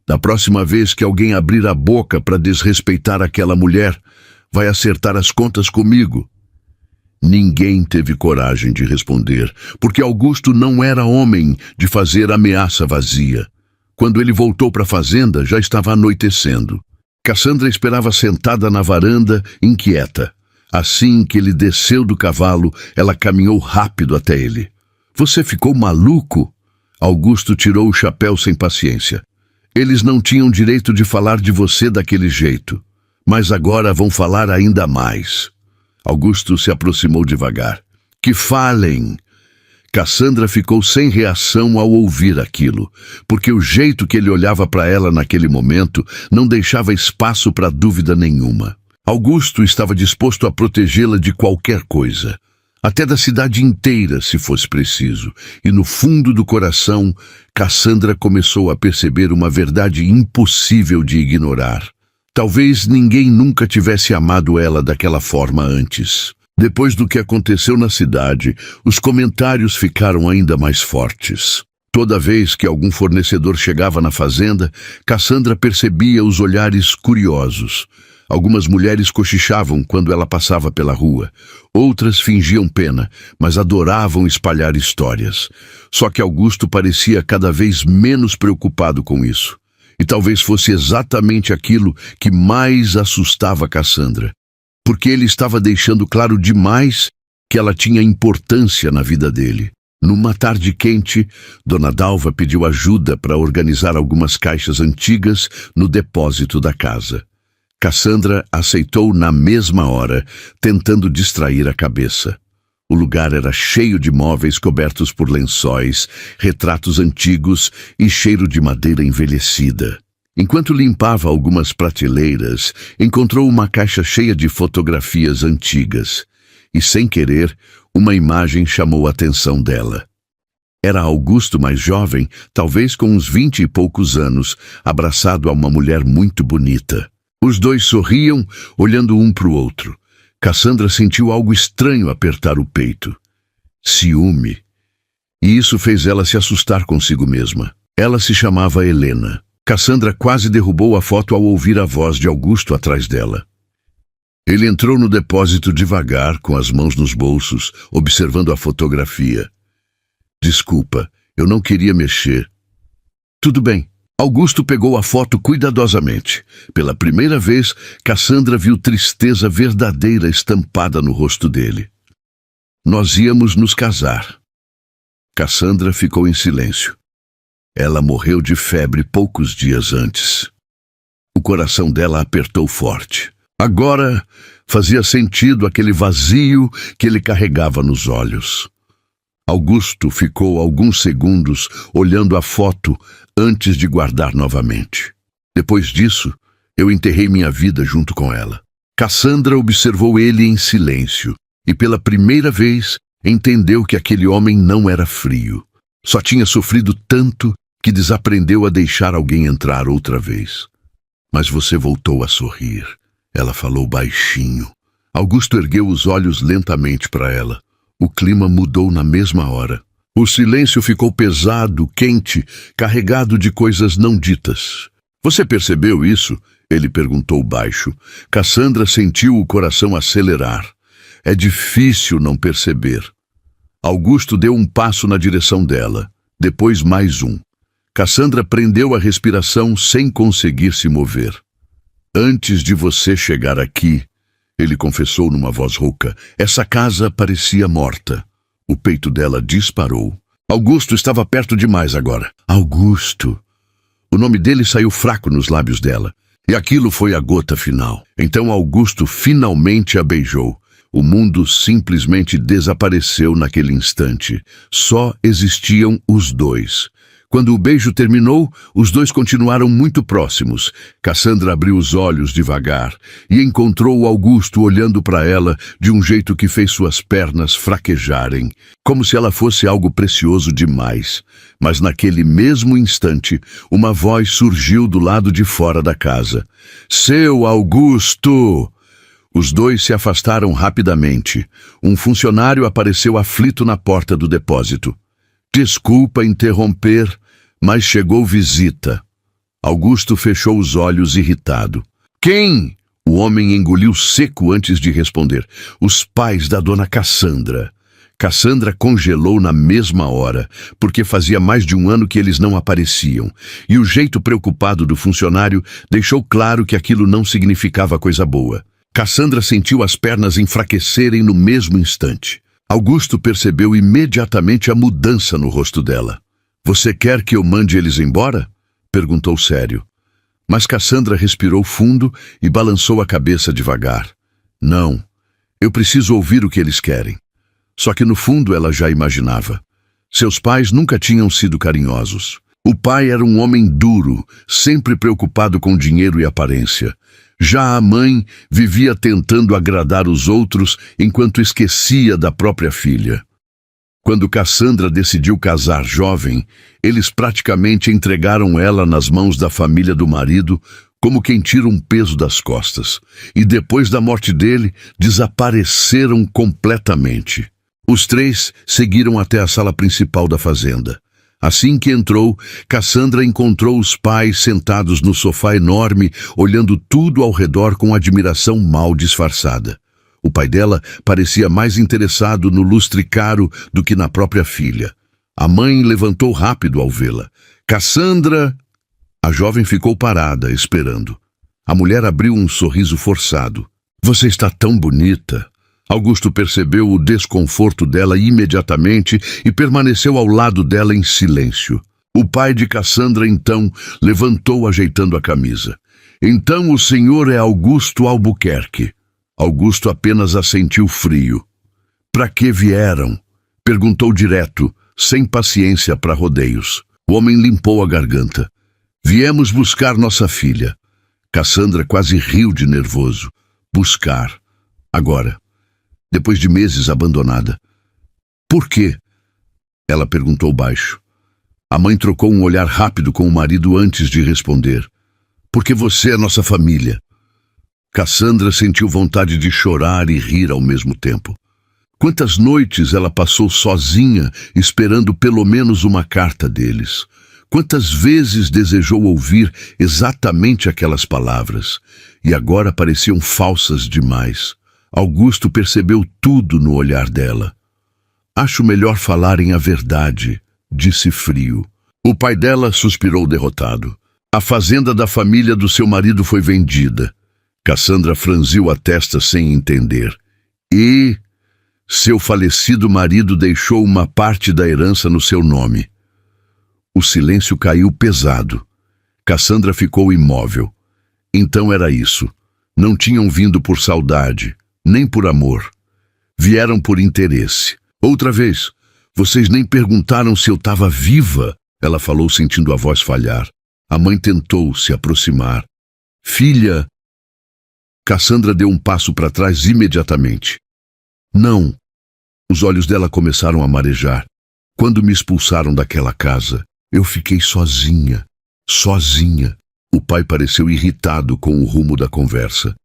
"Da próxima vez que alguém abrir a boca para desrespeitar aquela mulher, vai acertar as contas comigo." Ninguém teve coragem de responder, porque Augusto não era homem de fazer ameaça vazia. Quando ele voltou para a fazenda, já estava anoitecendo. Cassandra esperava sentada na varanda, inquieta. Assim que ele desceu do cavalo, ela caminhou rápido até ele. Você ficou maluco? Augusto tirou o chapéu sem paciência. Eles não tinham direito de falar de você daquele jeito, mas agora vão falar ainda mais. Augusto se aproximou devagar. Que falem! Cassandra ficou sem reação ao ouvir aquilo, porque o jeito que ele olhava para ela naquele momento não deixava espaço para dúvida nenhuma. Augusto estava disposto a protegê-la de qualquer coisa, até da cidade inteira, se fosse preciso, e no fundo do coração, Cassandra começou a perceber uma verdade impossível de ignorar. Talvez ninguém nunca tivesse amado ela daquela forma antes. Depois do que aconteceu na cidade, os comentários ficaram ainda mais fortes. Toda vez que algum fornecedor chegava na fazenda, Cassandra percebia os olhares curiosos. Algumas mulheres cochichavam quando ela passava pela rua. Outras fingiam pena, mas adoravam espalhar histórias. Só que Augusto parecia cada vez menos preocupado com isso. E talvez fosse exatamente aquilo que mais assustava Cassandra. Porque ele estava deixando claro demais que ela tinha importância na vida dele. Numa tarde quente, Dona Dalva pediu ajuda para organizar algumas caixas antigas no depósito da casa. Cassandra aceitou na mesma hora, tentando distrair a cabeça. O lugar era cheio de móveis cobertos por lençóis, retratos antigos e cheiro de madeira envelhecida. Enquanto limpava algumas prateleiras, encontrou uma caixa cheia de fotografias antigas. E, sem querer, uma imagem chamou a atenção dela. Era Augusto mais jovem, talvez com uns 20 e poucos anos, abraçado a uma mulher muito bonita. Os dois sorriam, olhando um para o outro. Cassandra sentiu algo estranho apertar o peito. Ciúme. E isso fez ela se assustar consigo mesma. Ela se chamava Helena. Cassandra quase derrubou a foto ao ouvir a voz de Augusto atrás dela. Ele entrou no depósito devagar, com as mãos nos bolsos, observando a fotografia. Desculpa, eu não queria mexer. Tudo bem. Augusto pegou a foto cuidadosamente. Pela primeira vez, Cassandra viu tristeza verdadeira estampada no rosto dele. Nós íamos nos casar. Cassandra ficou em silêncio. Ela morreu de febre poucos dias antes. O coração dela apertou forte. Agora fazia sentido aquele vazio que ele carregava nos olhos. Augusto ficou alguns segundos olhando a foto antes de guardar novamente. Depois disso, eu enterrei minha vida junto com ela. Cassandra observou ele em silêncio e pela primeira vez entendeu que aquele homem não era frio. Só tinha sofrido tanto que desaprendeu a deixar alguém entrar outra vez. Mas você voltou a sorrir. Ela falou baixinho. Augusto ergueu os olhos lentamente para ela. O clima mudou na mesma hora. O silêncio ficou pesado, quente, carregado de coisas não ditas. Você percebeu isso? Ele perguntou baixo. Cassandra sentiu o coração acelerar. É difícil não perceber. Augusto deu um passo na direção dela. Depois mais um. Cassandra prendeu a respiração sem conseguir se mover. Antes de você chegar aqui, ele confessou numa voz rouca, essa casa parecia morta. O peito dela disparou. Augusto estava perto demais agora. Augusto. O nome dele saiu fraco nos lábios dela. E aquilo foi a gota final. Então Augusto finalmente a beijou. O mundo simplesmente desapareceu naquele instante. Só existiam os dois. Quando o beijo terminou, os dois continuaram muito próximos. Cassandra abriu os olhos devagar e encontrou Augusto olhando para ela de um jeito que fez suas pernas fraquejarem, como se ela fosse algo precioso demais. Mas naquele mesmo instante, uma voz surgiu do lado de fora da casa. Seu Augusto! Os dois se afastaram rapidamente. Um funcionário apareceu aflito na porta do depósito. Desculpa interromper, mas chegou visita. Augusto fechou os olhos irritado. Quem? O homem engoliu seco antes de responder. Os pais da dona Cassandra. Cassandra congelou na mesma hora, porque fazia mais de um ano que eles não apareciam, e o jeito preocupado do funcionário deixou claro que aquilo não significava coisa boa. Cassandra sentiu as pernas enfraquecerem no mesmo instante. Augusto percebeu imediatamente a mudança no rosto dela. "Você quer que eu mande eles embora?" perguntou sério. Mas Cassandra respirou fundo e balançou a cabeça devagar. "Não, eu preciso ouvir o que eles querem." Só que no fundo ela já imaginava. Seus pais nunca tinham sido carinhosos. O pai era um homem duro, sempre preocupado com dinheiro e aparência. Já a mãe vivia tentando agradar os outros enquanto esquecia da própria filha. Quando Cassandra decidiu casar jovem, eles praticamente entregaram ela nas mãos da família do marido, como quem tira um peso das costas, e depois da morte dele, desapareceram completamente. Os três seguiram até a sala principal da fazenda. Assim que entrou, Cassandra encontrou os pais sentados no sofá enorme, olhando tudo ao redor com admiração mal disfarçada. O pai dela parecia mais interessado no lustre caro do que na própria filha. A mãe levantou rápido ao vê-la. "Cassandra!" A jovem ficou parada, esperando. A mulher abriu um sorriso forçado. "Você está tão bonita!" Augusto percebeu o desconforto dela imediatamente e permaneceu ao lado dela em silêncio. O pai de Cassandra, então, levantou ajeitando a camisa. "Então o senhor é Augusto Albuquerque." Augusto apenas assentiu frio. "Para que vieram?" perguntou direto, sem paciência para rodeios. O homem limpou a garganta. "Viemos buscar nossa filha." Cassandra quase riu de nervoso. Buscar. Agora. Depois de meses abandonada. "Por quê?" ela perguntou baixo. A mãe trocou um olhar rápido com o marido antes de responder. "Porque você é nossa família." Cassandra sentiu vontade de chorar e rir ao mesmo tempo. Quantas noites ela passou sozinha, esperando pelo menos uma carta deles. Quantas vezes desejou ouvir exatamente aquelas palavras, e agora pareciam falsas demais. Augusto percebeu tudo no olhar dela. "Acho melhor falarem a verdade", disse frio. O pai dela suspirou derrotado. A fazenda da família do seu marido foi vendida. Cassandra franziu a testa sem entender. "E seu falecido marido deixou uma parte da herança no seu nome." O silêncio caiu pesado. Cassandra ficou imóvel. Então era isso. Não tinham vindo por saudade, nem por amor. Vieram por interesse. "Outra vez, vocês nem perguntaram se eu estava viva", ela falou sentindo a voz falhar. A mãe tentou se aproximar. "Filha..." Cassandra deu um passo para trás imediatamente. "Não." Os olhos dela começaram a marejar. "Quando me expulsaram daquela casa, eu fiquei sozinha. Sozinha." O pai pareceu irritado com o rumo da conversa.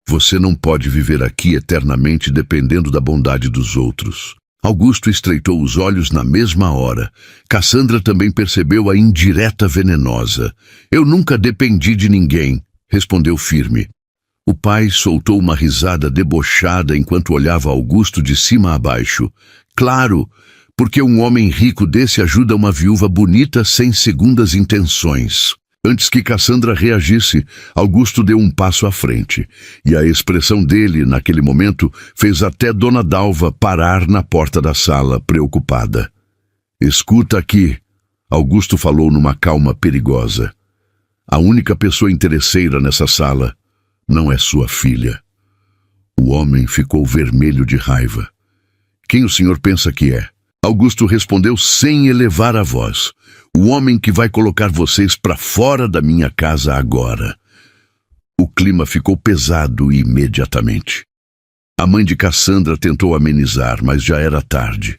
"Você não pode viver aqui eternamente dependendo da bondade dos outros." Augusto estreitou os olhos na mesma hora. Cassandra também percebeu a indireta venenosa. "Eu nunca dependi de ninguém", respondeu firme. O pai soltou uma risada debochada enquanto olhava Augusto de cima a baixo. "Claro, porque um homem rico desse ajuda uma viúva bonita sem segundas intenções." Antes que Cassandra reagisse, Augusto deu um passo à frente, e a expressão dele, naquele momento, fez até Dona Dalva parar na porta da sala, preocupada. "Escuta aqui", Augusto falou numa calma perigosa. "A única pessoa interesseira nessa sala não é sua filha." O homem ficou vermelho de raiva. "Quem o senhor pensa que é?" Augusto respondeu sem elevar a voz. "O homem que vai colocar vocês para fora da minha casa agora." O clima ficou pesado imediatamente. A mãe de Cassandra tentou amenizar, mas já era tarde.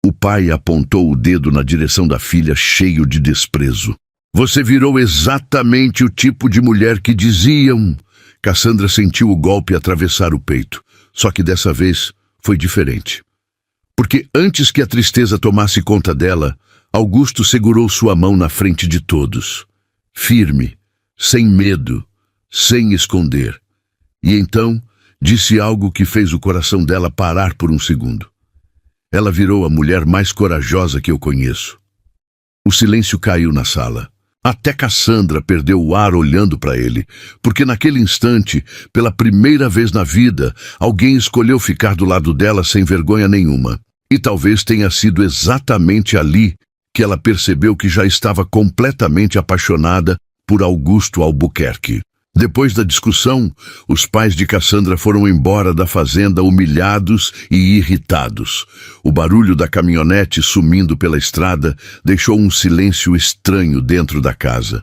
O pai apontou o dedo na direção da filha, cheio de desprezo. "Você virou exatamente o tipo de mulher que diziam." Cassandra sentiu o golpe atravessar o peito, só que dessa vez foi diferente. Porque antes que a tristeza tomasse conta dela, Augusto segurou sua mão na frente de todos, firme, sem medo, sem esconder. E então disse algo que fez o coração dela parar por um segundo. Ela virou a mulher mais corajosa que eu conheço. O silêncio caiu na sala. Até Cassandra perdeu o ar olhando para ele, porque naquele instante, pela primeira vez na vida, alguém escolheu ficar do lado dela sem vergonha nenhuma. E talvez tenha sido exatamente ali que ela percebeu que já estava completamente apaixonada por Augusto Albuquerque. Depois da discussão, os pais de Cassandra foram embora da fazenda humilhados e irritados. O barulho da caminhonete sumindo pela estrada deixou um silêncio estranho dentro da casa.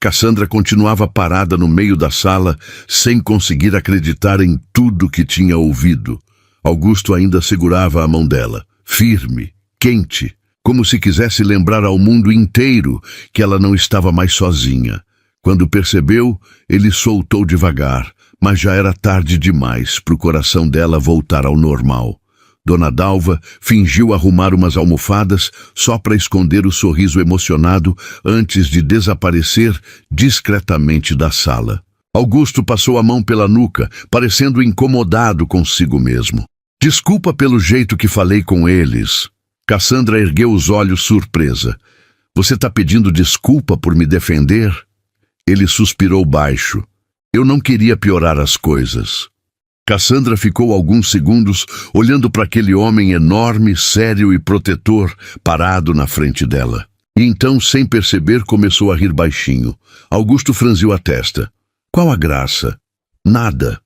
Cassandra continuava parada no meio da sala, sem conseguir acreditar em tudo que tinha ouvido. Augusto ainda segurava a mão dela, firme, quente, como se quisesse lembrar ao mundo inteiro que ela não estava mais sozinha. Quando percebeu, ele soltou devagar, mas já era tarde demais para o coração dela voltar ao normal. Dona Dalva fingiu arrumar umas almofadas só para esconder o sorriso emocionado antes de desaparecer discretamente da sala. Augusto passou a mão pela nuca, parecendo incomodado consigo mesmo. Desculpa pelo jeito que falei com eles. Cassandra ergueu os olhos surpresa. Você está pedindo desculpa por me defender? Ele suspirou baixo. Eu não queria piorar as coisas. Cassandra ficou alguns segundos olhando para aquele homem enorme, sério e protetor parado na frente dela. E então, sem perceber, começou a rir baixinho. Augusto franziu a testa. Qual a graça? Nada.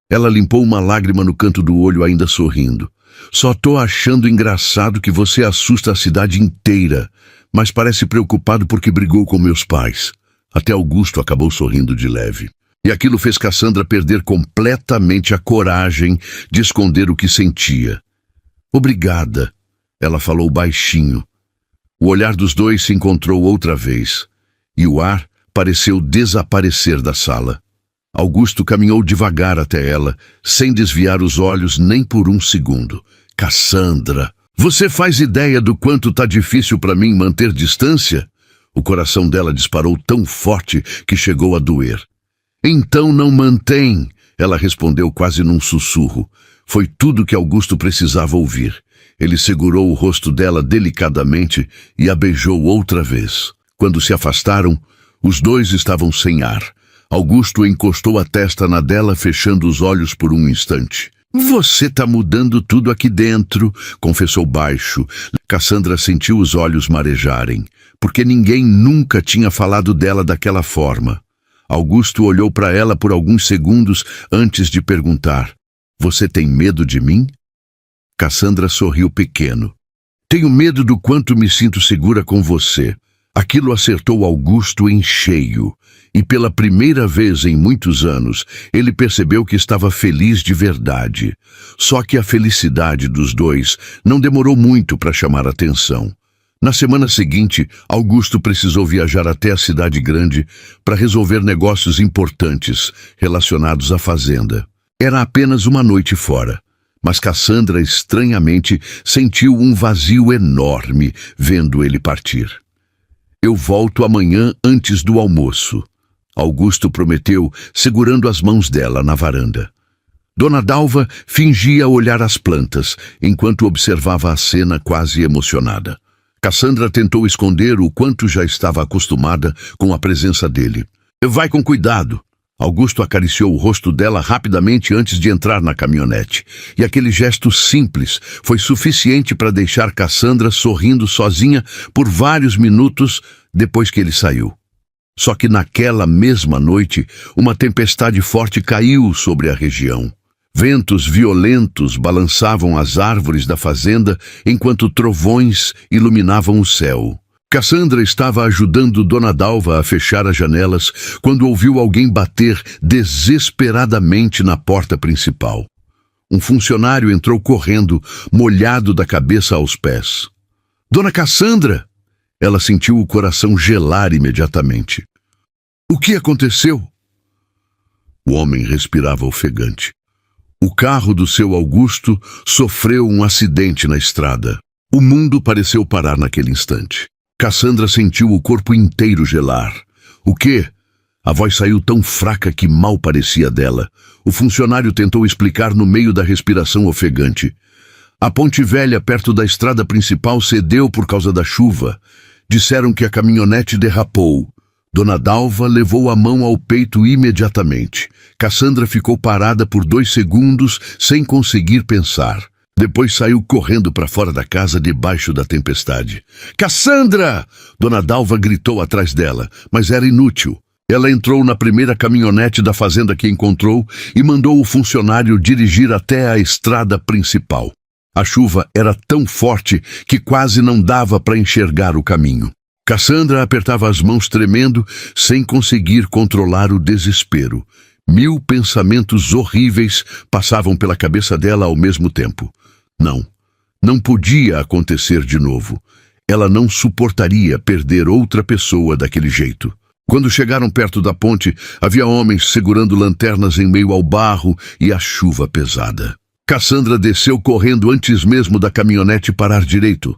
Ela limpou uma lágrima no canto do olho, ainda sorrindo. Só tô achando engraçado que você assusta a cidade inteira, mas parece preocupado porque brigou com meus pais. Até Augusto acabou sorrindo de leve. E aquilo fez Cassandra perder completamente a coragem de esconder o que sentia. Obrigada, ela falou baixinho. O olhar dos dois se encontrou outra vez, e o ar pareceu desaparecer da sala. Augusto caminhou devagar até ela, sem desviar os olhos nem por um segundo. Cassandra, você faz ideia do quanto tá difícil para mim manter distância? O coração dela disparou tão forte que chegou a doer. Então não mantém, ela respondeu quase num sussurro. Foi tudo que Augusto precisava ouvir. Ele segurou o rosto dela delicadamente e a beijou outra vez. Quando se afastaram, os dois estavam sem ar. Augusto encostou a testa na dela, fechando os olhos por um instante. Você tá mudando tudo aqui dentro, confessou baixo. Cassandra sentiu os olhos marejarem, porque ninguém nunca tinha falado dela daquela forma. Augusto olhou para ela por alguns segundos antes de perguntar: Você tem medo de mim? Cassandra sorriu pequeno. Tenho medo do quanto me sinto segura com você. Aquilo acertou Augusto em cheio, e pela primeira vez em muitos anos, ele percebeu que estava feliz de verdade. Só que a felicidade dos dois não demorou muito para chamar atenção. Na semana seguinte, Augusto precisou viajar até a cidade grande para resolver negócios importantes relacionados à fazenda. Era apenas uma noite fora, mas Cassandra estranhamente sentiu um vazio enorme vendo ele partir. Eu volto amanhã antes do almoço, Augusto prometeu, segurando as mãos dela na varanda. Dona Dalva fingia olhar as plantas, enquanto observava a cena quase emocionada. Cassandra tentou esconder o quanto já estava acostumada com a presença dele. Vai com cuidado. Augusto acariciou o rosto dela rapidamente antes de entrar na caminhonete, e aquele gesto simples foi suficiente para deixar Cassandra sorrindo sozinha por vários minutos depois que ele saiu. Só que naquela mesma noite, uma tempestade forte caiu sobre a região. Ventos violentos balançavam as árvores da fazenda enquanto trovões iluminavam o céu. Cassandra estava ajudando Dona Dalva a fechar as janelas quando ouviu alguém bater desesperadamente na porta principal. Um funcionário entrou correndo, molhado da cabeça aos pés. Dona Cassandra! Ela sentiu o coração gelar imediatamente. O que aconteceu? O homem respirava ofegante. O carro do seu Augusto sofreu um acidente na estrada. O mundo pareceu parar naquele instante. Cassandra sentiu o corpo inteiro gelar. O quê? A voz saiu tão fraca que mal parecia dela. O funcionário tentou explicar no meio da respiração ofegante. A ponte velha perto da estrada principal cedeu por causa da chuva. Disseram que a caminhonete derrapou. Dona Dalva levou a mão ao peito imediatamente. Cassandra ficou parada por 2 segundos sem conseguir pensar. Depois saiu correndo para fora da casa debaixo da tempestade. Cassandra! Dona Dalva gritou atrás dela, mas era inútil. Ela entrou na primeira caminhonete da fazenda que encontrou e mandou o funcionário dirigir até a estrada principal. A chuva era tão forte que quase não dava para enxergar o caminho. Cassandra apertava as mãos tremendo, sem conseguir controlar o desespero. 1000 pensamentos horríveis passavam pela cabeça dela ao mesmo tempo. Não podia acontecer de novo. Ela não suportaria perder outra pessoa daquele jeito. Quando chegaram perto da ponte, havia homens segurando lanternas em meio ao barro e a chuva pesada. Cassandra desceu correndo antes mesmo da caminhonete parar direito.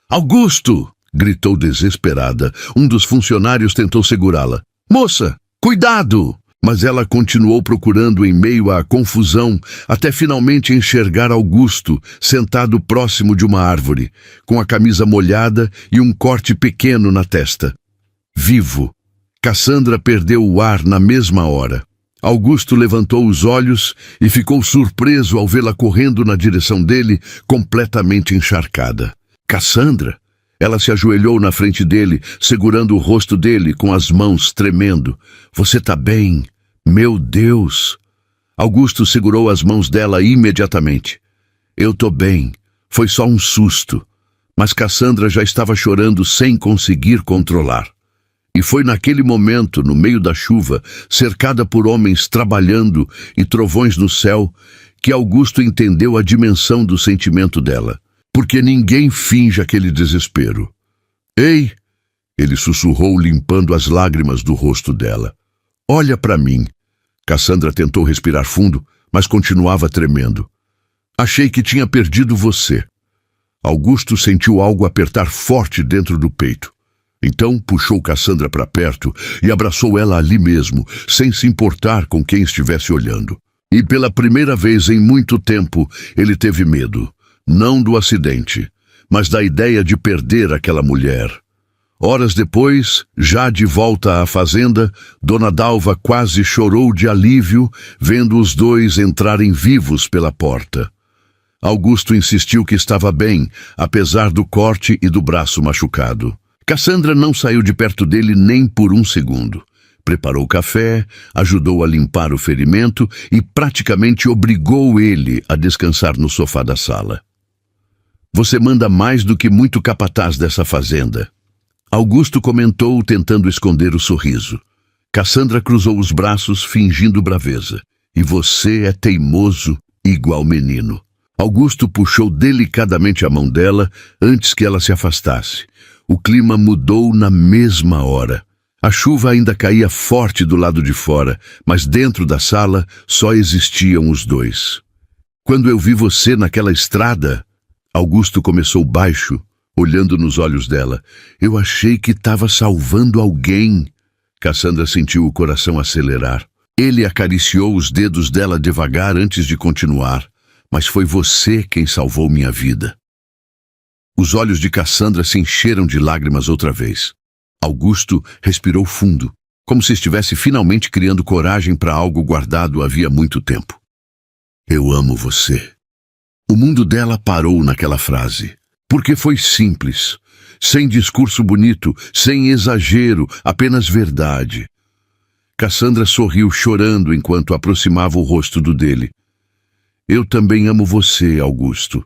Augusto! Gritou desesperada. Um dos funcionários tentou segurá-la. Moça, cuidado! Mas ela continuou procurando em meio à confusão, até finalmente enxergar Augusto, sentado próximo de uma árvore, com a camisa molhada e um corte pequeno na testa. Vivo! Cassandra perdeu o ar na mesma hora. Augusto levantou os olhos e ficou surpreso ao vê-la correndo na direção dele, completamente encharcada. Cassandra! Ela se ajoelhou na frente dele, segurando o rosto dele com as mãos tremendo. Você tá bem? Meu Deus! Augusto segurou as mãos dela imediatamente. Eu tô bem. Foi só um susto. Mas Cassandra já estava chorando sem conseguir controlar. E foi naquele momento, no meio da chuva, cercada por homens trabalhando e trovões no céu, que Augusto entendeu a dimensão do sentimento dela. Porque ninguém finge aquele desespero. Ei! Ele sussurrou, limpando as lágrimas do rosto dela. Olha para mim. Cassandra tentou respirar fundo, mas continuava tremendo. Achei que tinha perdido você. Augusto sentiu algo apertar forte dentro do peito. Então puxou Cassandra para perto e abraçou ela ali mesmo, sem se importar com quem estivesse olhando. E pela primeira vez em muito tempo, ele teve medo. Não do acidente, mas da ideia de perder aquela mulher. Horas depois, já de volta à fazenda, Dona Dalva quase chorou de alívio vendo os dois entrarem vivos pela porta. Augusto insistiu que estava bem, apesar do corte e do braço machucado. Cassandra não saiu de perto dele nem por um segundo. Preparou café, ajudou a limpar o ferimento e praticamente obrigou ele a descansar no sofá da sala. Você manda mais do que muito capataz dessa fazenda. Augusto comentou, tentando esconder o sorriso. Cassandra cruzou os braços, fingindo braveza. E você é teimoso, igual menino. Augusto puxou delicadamente a mão dela antes que ela se afastasse. O clima mudou na mesma hora. A chuva ainda caía forte do lado de fora, mas dentro da sala só existiam os dois. Quando eu vi você naquela estrada... Augusto começou baixo, olhando nos olhos dela. Eu achei que estava salvando alguém. Cassandra sentiu o coração acelerar. Ele acariciou os dedos dela devagar antes de continuar. Mas foi você quem salvou minha vida. Os olhos de Cassandra se encheram de lágrimas outra vez. Augusto respirou fundo, como se estivesse finalmente criando coragem para algo guardado havia muito tempo. Eu amo você. O mundo dela parou naquela frase, porque foi simples, sem discurso bonito, sem exagero, apenas verdade. Cassandra sorriu chorando enquanto aproximava o rosto do dele. Eu também amo você, Augusto.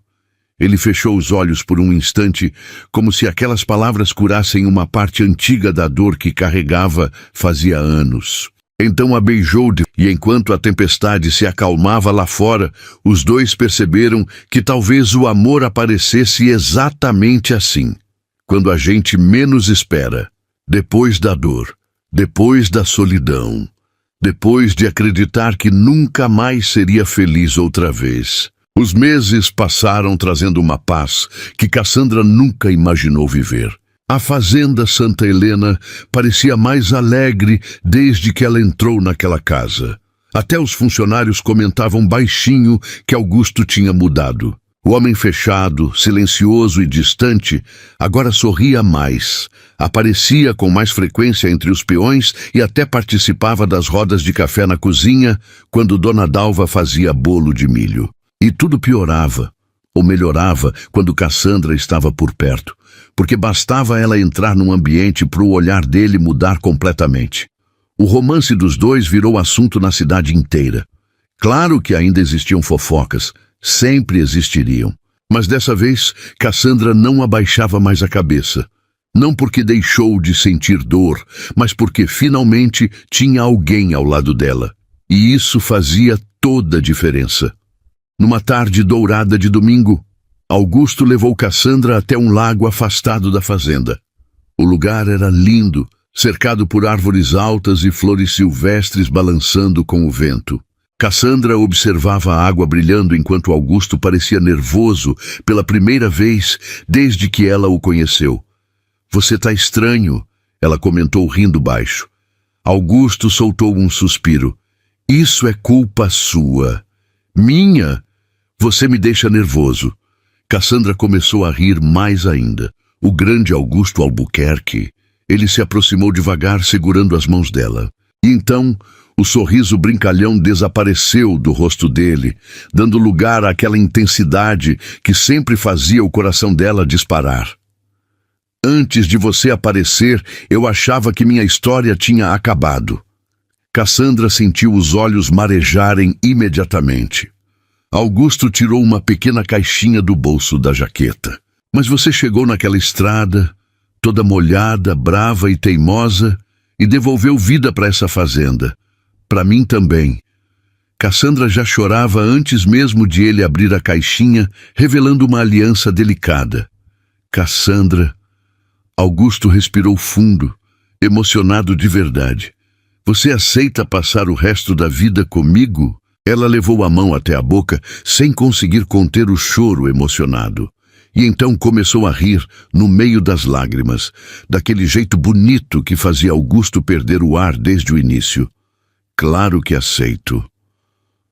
Ele fechou os olhos por um instante, como se aquelas palavras curassem uma parte antiga da dor que carregava fazia anos. Então a beijou e enquanto a tempestade se acalmava lá fora, os dois perceberam que talvez o amor aparecesse exatamente assim. Quando a gente menos espera, depois da dor, depois da solidão, depois de acreditar que nunca mais seria feliz outra vez. Os meses passaram trazendo uma paz que Cassandra nunca imaginou viver. A fazenda Santa Helena parecia mais alegre desde que ela entrou naquela casa. Até os funcionários comentavam baixinho que Augusto tinha mudado. O homem fechado, silencioso e distante, agora sorria mais, aparecia com mais frequência entre os peões e até participava das rodas de café na cozinha quando Dona Dalva fazia bolo de milho. E tudo piorava, ou melhorava, quando Cassandra estava por perto, porque bastava ela entrar num ambiente para o olhar dele mudar completamente. O romance dos dois virou assunto na cidade inteira. Claro que ainda existiam fofocas, sempre existiriam. Mas dessa vez, Cassandra não abaixava mais a cabeça. Não porque deixou de sentir dor, mas porque finalmente tinha alguém ao lado dela. E isso fazia toda a diferença. Numa tarde dourada de domingo, Augusto levou Cassandra até um lago afastado da fazenda. O lugar era lindo, cercado por árvores altas e flores silvestres balançando com o vento. Cassandra observava a água brilhando enquanto Augusto parecia nervoso pela primeira vez desde que ela o conheceu. "Você tá estranho", ela comentou rindo baixo. Augusto soltou um suspiro. "Isso é culpa sua." "Minha? Você me deixa nervoso." Cassandra começou a rir mais ainda. O grande Augusto Albuquerque. Ele se aproximou devagar, segurando as mãos dela. E então, o sorriso brincalhão desapareceu do rosto dele, dando lugar àquela intensidade que sempre fazia o coração dela disparar. "Antes de você aparecer, eu achava que minha história tinha acabado." Cassandra sentiu os olhos marejarem imediatamente. Augusto tirou uma pequena caixinha do bolso da jaqueta. "Mas você chegou naquela estrada, toda molhada, brava e teimosa, e devolveu vida para essa fazenda. Para mim também." Cassandra já chorava antes mesmo de ele abrir a caixinha, revelando uma aliança delicada. "Cassandra..." Augusto respirou fundo, emocionado de verdade. "Você aceita passar o resto da vida comigo?" Ela levou a mão até a boca, sem conseguir conter o choro emocionado. E então começou a rir, no meio das lágrimas, daquele jeito bonito que fazia Augusto perder o ar desde o início. "Claro que aceito."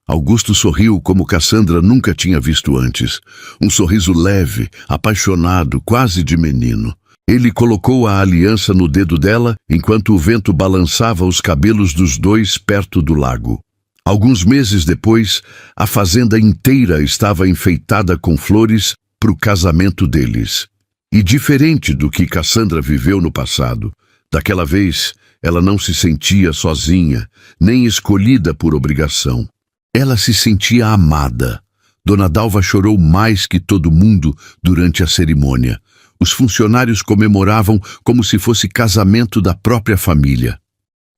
Augusto sorriu como Cassandra nunca tinha visto antes. Um sorriso leve, apaixonado, quase de menino. Ele colocou a aliança no dedo dela, enquanto o vento balançava os cabelos dos dois perto do lago. Alguns meses depois, a fazenda inteira estava enfeitada com flores para o casamento deles. E diferente do que Cassandra viveu no passado, daquela vez ela não se sentia sozinha, nem escolhida por obrigação. Ela se sentia amada. Dona Dalva chorou mais que todo mundo durante a cerimônia. Os funcionários comemoravam como se fosse casamento da própria família.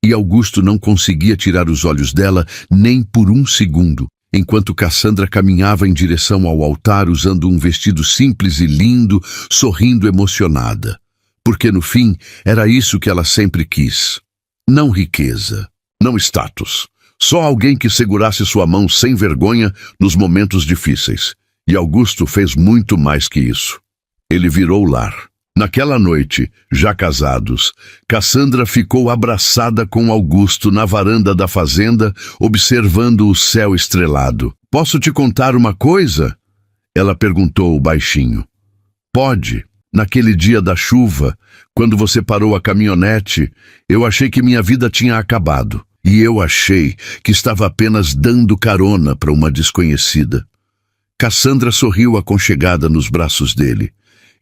E Augusto não conseguia tirar os olhos dela nem por um segundo, enquanto Cassandra caminhava em direção ao altar usando um vestido simples e lindo, sorrindo emocionada. Porque no fim, era isso que ela sempre quis. Não riqueza, não status. Só alguém que segurasse sua mão sem vergonha nos momentos difíceis. E Augusto fez muito mais que isso. Ele virou o lar. Naquela noite, já casados, Cassandra ficou abraçada com Augusto na varanda da fazenda, observando o céu estrelado. "Posso te contar uma coisa?" ela perguntou baixinho. "Pode. Naquele dia da chuva, quando você parou a caminhonete, eu achei que minha vida tinha acabado. E eu achei que estava apenas dando carona para uma desconhecida." Cassandra sorriu aconchegada nos braços dele.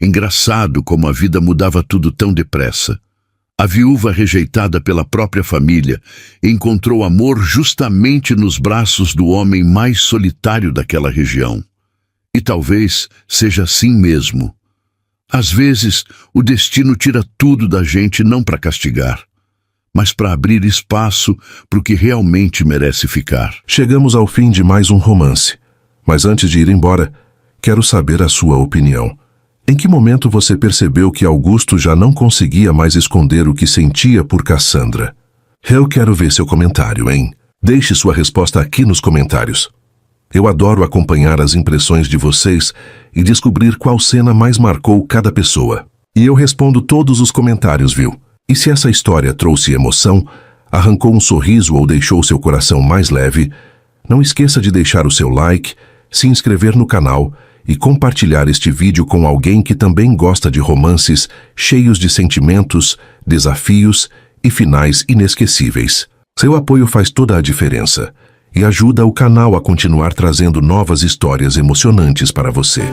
Engraçado como a vida mudava tudo tão depressa. A viúva rejeitada pela própria família encontrou amor justamente nos braços do homem mais solitário daquela região. E talvez seja assim mesmo. Às vezes, o destino tira tudo da gente não para castigar, mas para abrir espaço para o que realmente merece ficar. Chegamos ao fim de mais um romance. Mas antes de ir embora, quero saber a sua opinião. Em que momento você percebeu que Augusto já não conseguia mais esconder o que sentia por Cassandra? Eu quero ver seu comentário, hein? Deixe sua resposta aqui nos comentários. Eu adoro acompanhar as impressões de vocês e descobrir qual cena mais marcou cada pessoa. E eu respondo todos os comentários, viu? E se essa história trouxe emoção, arrancou um sorriso ou deixou seu coração mais leve, não esqueça de deixar o seu like, se inscrever no canal e compartilhar este vídeo com alguém que também gosta de romances cheios de sentimentos, desafios e finais inesquecíveis. Seu apoio faz toda a diferença e ajuda o canal a continuar trazendo novas histórias emocionantes para você.